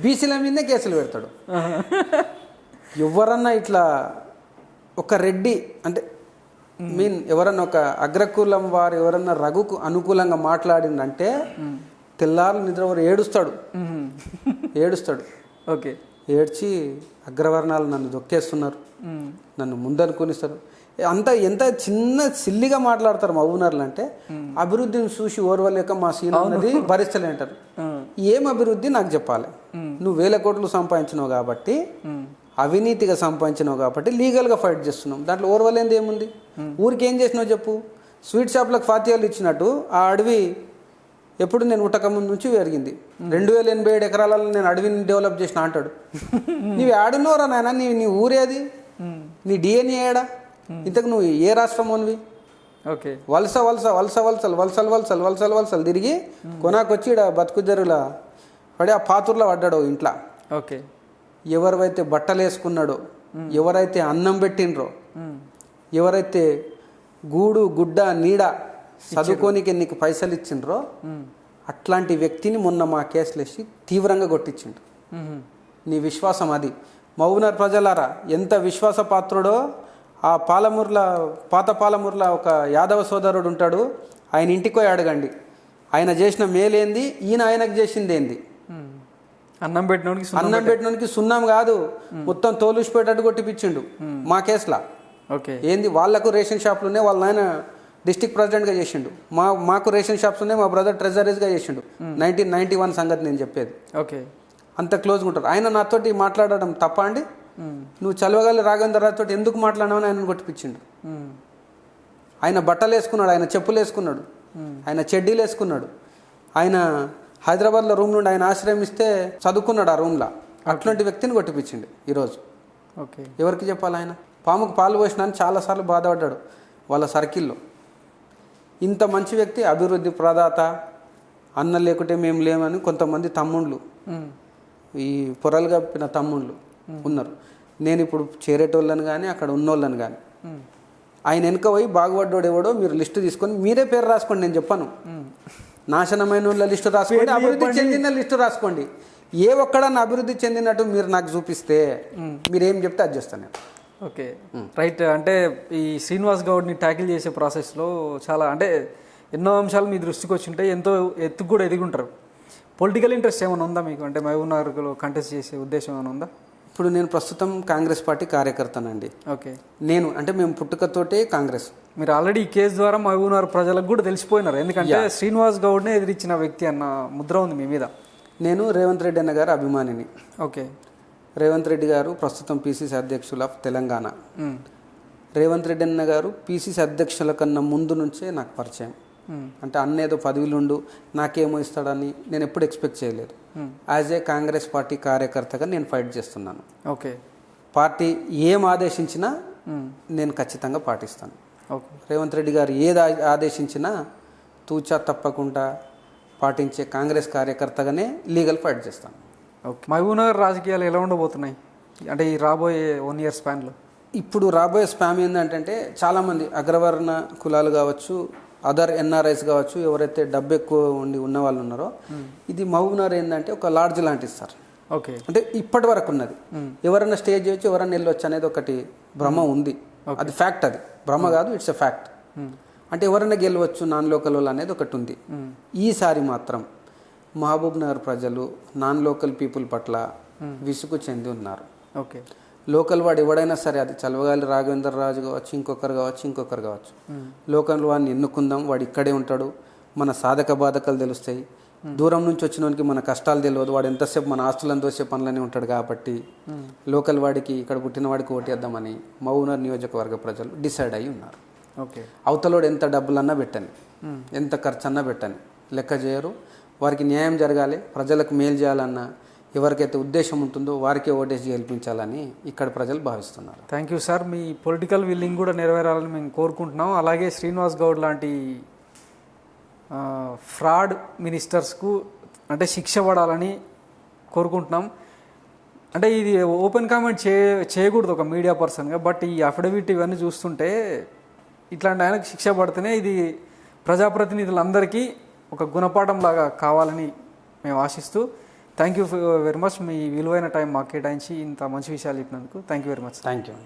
బీసీల మీదే కేసులు పెడతాడు. ఎవరన్నా ఇట్లా ఒక రెడ్డి అంటే ఎవరన్నా ఒక అగ్రకులం వారు ఎవరన్నా రఘుకు అనుకూలంగా మాట్లాడిందంటే తెల్లారు నిద్ర ఏడుస్తాడు. ఓకే, ఏడ్చి అగ్రవర్ణాలు నన్ను దొక్కేస్తున్నారు, నన్ను ముందనుకునిస్తారు. ఎంత చిన్న సిల్లిగా మాట్లాడతారు మహబూబ్నగర్లు అంటే. అభివృద్ధిని చూసి ఓర్వలేక మా సీన్ అన్నది భరిస్తలే అంటారు. ఏం అభివృద్ధి నాకు చెప్పాలి? నువ్వు 1000 కోట్లు సంపాదించినావు కాబట్టి, అవినీతిగా సంపాదించినావు కాబట్టి లీగల్గా ఫైట్ చేస్తున్నావు. దాంట్లో ఓర్వలేంది ఏముంది? ఊరికి ఏం చేసినావు చెప్పు? స్వీట్ షాప్లకు ఫాతియాలు ఇచ్చినట్టు ఆ అడవి ఎప్పుడు నేను ఉట్టక ముందు నుంచి పెరిగింది. 2087 ఎకరాలలో నేను అడవిని డెవలప్ చేసిన అంటాడు. నీవు ఆడున్నోరా నాయన, నీ ఊరేది? నీ డిఎన్ఏ ఏడా? ఇంతకు నువ్వు ఏ రాష్ట్రం ఉన్నవి? ఓకే, వలసలు తిరిగి కొనాకొచ్చి ఇక్కడ బతుకుజరుల పడి ఆ పాతుర్లో పడ్డాడు ఇంట్లో. ఓకే, ఎవరైతే బట్టలు వేసుకున్నాడో, ఎవరైతే అన్నం పెట్టినరో, ఎవరైతే గూడు గుడ్డ నీడ చదువుకోనికి నీకు పైసలు ఇచ్చిండ్రో అట్లాంటి వ్యక్తిని మొన్న మా కేసులు వేసి తీవ్రంగా కొట్టించిండు. నీ విశ్వాసం అది. మహబూబ్నగర్ ప్రజలారా, ఎంత విశ్వాసపాత్రుడో ఆ పాత పాలమూరులో ఒక యాదవ సోదరుడు ఉంటాడు, ఆయన ఇంటికి పోయి అడగండి. ఆయన చేసిన మేలేంది, ఈయన ఆయనకు చేసింది ఏంది? అన్నం పెట్టినోనికి సున్నం కాదు, మొత్తం తోలుసిపోయేటట్టు కొట్టిపించిండు మా కేసులా. ఓకే, ఏంది? వాళ్లకు రేషన్ షాపులు ఉన్నాయి, వాళ్ళ ఆయన డిస్ట్రిక్ట్ ప్రెసిడెంట్గా చేసిండు. మాకు రేషన్ షాప్స్ ఉన్నాయి, మా బ్రదర్ ట్రెజరీస్గా చేసిండు. 1991 సంగతి నేను చెప్పేది. ఓకే, అంత క్లోజ్గా ఉంటారు. ఆయన నాతోటి మాట్లాడడం తప్ప అండి? నువ్వు చలవగాలి రాఘవేంద్రరావుతో ఎందుకు మాట్లాడినావని ఆయన కొట్టిపించిండు. ఆయన బట్టలు వేసుకున్నాడు, ఆయన చెప్పులు వేసుకున్నాడు, ఆయన చెడ్డీలు వేసుకున్నాడు. ఆయన హైదరాబాద్లో రూమ్ నుండి ఆయన ఆశ్రయిస్తే చదువుకున్నాడు ఆ రూమ్లో. అట్లాంటి వ్యక్తిని కొట్టిపించిండు ఈరోజు. ఓకే, ఎవరికి చెప్పాలి? ఆయన పాముకు పాలు పోసినా అని చాలాసార్లు బాధపడ్డాడు వాళ్ళ సర్కిల్లో. ఇంత మంచి వ్యక్తి, అభివృద్ధి ప్రదాత, అన్న లేకుంటే మేము లేమని కొంతమంది తమ్ముళ్ళు, ఈ పొరలు కప్పిన తమ్ముళ్ళు ఉన్నారు. నేను ఇప్పుడు చేరేటోళ్ళని కానీ అక్కడ ఉన్నోళ్ళని కానీ ఆయన వెనక పోయి బాగుపడ్డోడు ఎవడో మీరు లిస్టు తీసుకొని మీరే పేరు రాసుకోండి, నేను చెప్పాను. నాశనమైన వాళ్ళ లిస్టు రాసుకోండి, అభివృద్ధి చెందిన లిస్టు రాసుకోండి. ఏ ఒక్కడన్నా అభివృద్ధి చెందినట్టు మీరు నాకు చూపిస్తే మీరు ఏం చెప్తే అది చేస్తాను నేను. Okay right. అంటే ఈ శ్రీనివాస్ గౌడ్ని ట్యాకిల్ చేసే ప్రాసెస్లో చాలా అంటే ఎన్నో అంశాలు మీ దృష్టికి వచ్చి ఉంటాయి, ఎంతో ఎత్తుకు కూడా ఎదిగుంటారు. పొలిటికల్ ఇంట్రెస్ట్ ఏమైనా ఉందా మీకు? అంటే మహబూబ్నగర్లో కంటెస్ట్ చేసే ఉద్దేశం ఏమైనా ఉందా? ఇప్పుడు నేను ప్రస్తుతం కాంగ్రెస్ పార్టీ కార్యకర్తనండి. ఓకే. నేను అంటే మేము పుట్టుకతోటే కాంగ్రెస్. మీరు ఆల్రెడీ ఈ కేసు ద్వారా మహబూబ్నగర్ ప్రజలకు కూడా తెలిసిపోయినారు, ఎందుకంటే శ్రీనివాస్ గౌడ్నే ఎదిరించిన వ్యక్తి అన్న ముద్ర ఉంది మీ మీద. నేను రేవంత్ రెడ్డి అన్న గారు అభిమానిని. ఓకే. రేవంత్ రెడ్డి గారు ప్రస్తుతం పీసీసీ అధ్యక్షులు ఆఫ్ తెలంగాణ. రేవంత్ రెడ్డి అన్న గారు పీసీసీ అధ్యక్షుల కన్నా ముందు నుంచే నాకు పరిచయం. అంటే అన్నేదో పదవిలుండు నాకేమో ఇస్తాడని నేను ఎప్పుడు ఎక్స్పెక్ట్ చేయలేదు. యాజ్ ఏ కాంగ్రెస్ పార్టీ కార్యకర్తగా నేను ఫైట్ చేస్తున్నాను. ఓకే. పార్టీ ఏం ఆదేశించినా నేను ఖచ్చితంగా పాటిస్తాను. ఓకే. రేవంత్ రెడ్డి గారు ఏది ఆదేశించినా తూచా తప్పకుండా పాటించే కాంగ్రెస్ కార్యకర్తగానే లీగల్ ఫైట్ చేస్తాను. ఓకే. మహబూబ్నగర్ రాజకీయాలు ఎలా ఉండబోతున్నాయి అంటే ఈ రాబోయే 1 year స్పాన్లో? ఇప్పుడు రాబోయే స్పామ్ ఏంటంటే చాలామంది అగ్రవర్ణ కులాలు కావచ్చు, అదర్ ఎన్ఆర్ఐస్ కావచ్చు, ఎవరైతే డబ్బు ఎక్కువ ఉన్న వాళ్ళు ఉన్నారో, ఇది మహబూబ్నగర్ ఏంటంటే ఒక లాడ్జ్ లాంటిది సార్. ఓకే. అంటే ఇప్పటి వరకు ఉన్నది. ఎవరైనా స్టేజ్ చేయొచ్చు, ఎవరైనా వెళ్ళొచ్చు అనేది ఒకటి భ్రమ ఉంది. అది ఫ్యాక్ట్, అది భ్రమ కాదు, ఇట్స్ ఎ ఫ్యాక్ట్. అంటే ఎవరైనా గెలవచ్చు నాన్ లోకల్ వాళ్ళు అనేది ఒకటి ఉంది. ఈసారి మాత్రం మహబూబ్నగర్ ప్రజలు నాన్ లోకల్ పీపుల్ పట్ల విసుగు చెంది ఉన్నారు. ఓకే. లోకల్ వాడు ఎవడైనా సరే, అది చలవగాలి రాఘవేంద్ర రాజు కావచ్చు, ఇంకొకరు కావచ్చు, లోకల్ వాడిని ఎన్నుకుందాం, వాడు ఇక్కడే ఉంటాడు, మన సాధక బాధకాలు తెలుస్తాయి. దూరం నుంచి వచ్చిన వానికి మన కష్టాలు తెలియదు, వాడు ఎంతసేపు మన ఆస్తులను దోసే పనులనే ఉంటాడు. కాబట్టి లోకల్ వాడికి, ఇక్కడ పుట్టిన వాడికి ఓటేద్దామని మహబూబ్నగర్ నియోజకవర్గ ప్రజలు డిసైడ్ అయ్యి ఉన్నారు. ఓకే. అవతలోడు ఎంత డబ్బులన్నా పెట్టని, ఎంత ఖర్చు అన్నా పెట్టని లెక్క చేయరు. వారికి న్యాయం జరగాలి, ప్రజలకు మేలు చేయాలన్నా, ఎవరికైతే ఉద్దేశం ఉంటుందో వారికే ఓటేసి గెలిపించాలని ఇక్కడ ప్రజలు భావిస్తున్నారు. Thank you sir. Me political willing కూడా నెరవేరాలని మేము కోరుకుంటున్నాం. అలాగే శ్రీనివాస్ గౌడ్ లాంటి ఫ్రాడ్ మినిస్టర్స్కు అంటే శిక్ష పడాలని కోరుకుంటున్నాం. అంటే ఇది ఓపెన్ కామెంట్ చేయకూడదు ఒక మీడియా పర్సన్గా, బట్ ఈ అఫిడవిట్ ఇవన్నీ చూస్తుంటే ఇట్లాంటి ఆయనకు శిక్ష పడితేనే ఇది ప్రజాప్రతినిధులందరికీ ఒక గుణపాఠం లాగా కావాలని మేము ఆశిస్తూ థ్యాంక్ యూ వెరీ మచ్. మీ విలువైన టైం మాకు కేటాయించి ఇంత మంచి విషయాలు చెప్పినందుకు thank you very much. Thank you.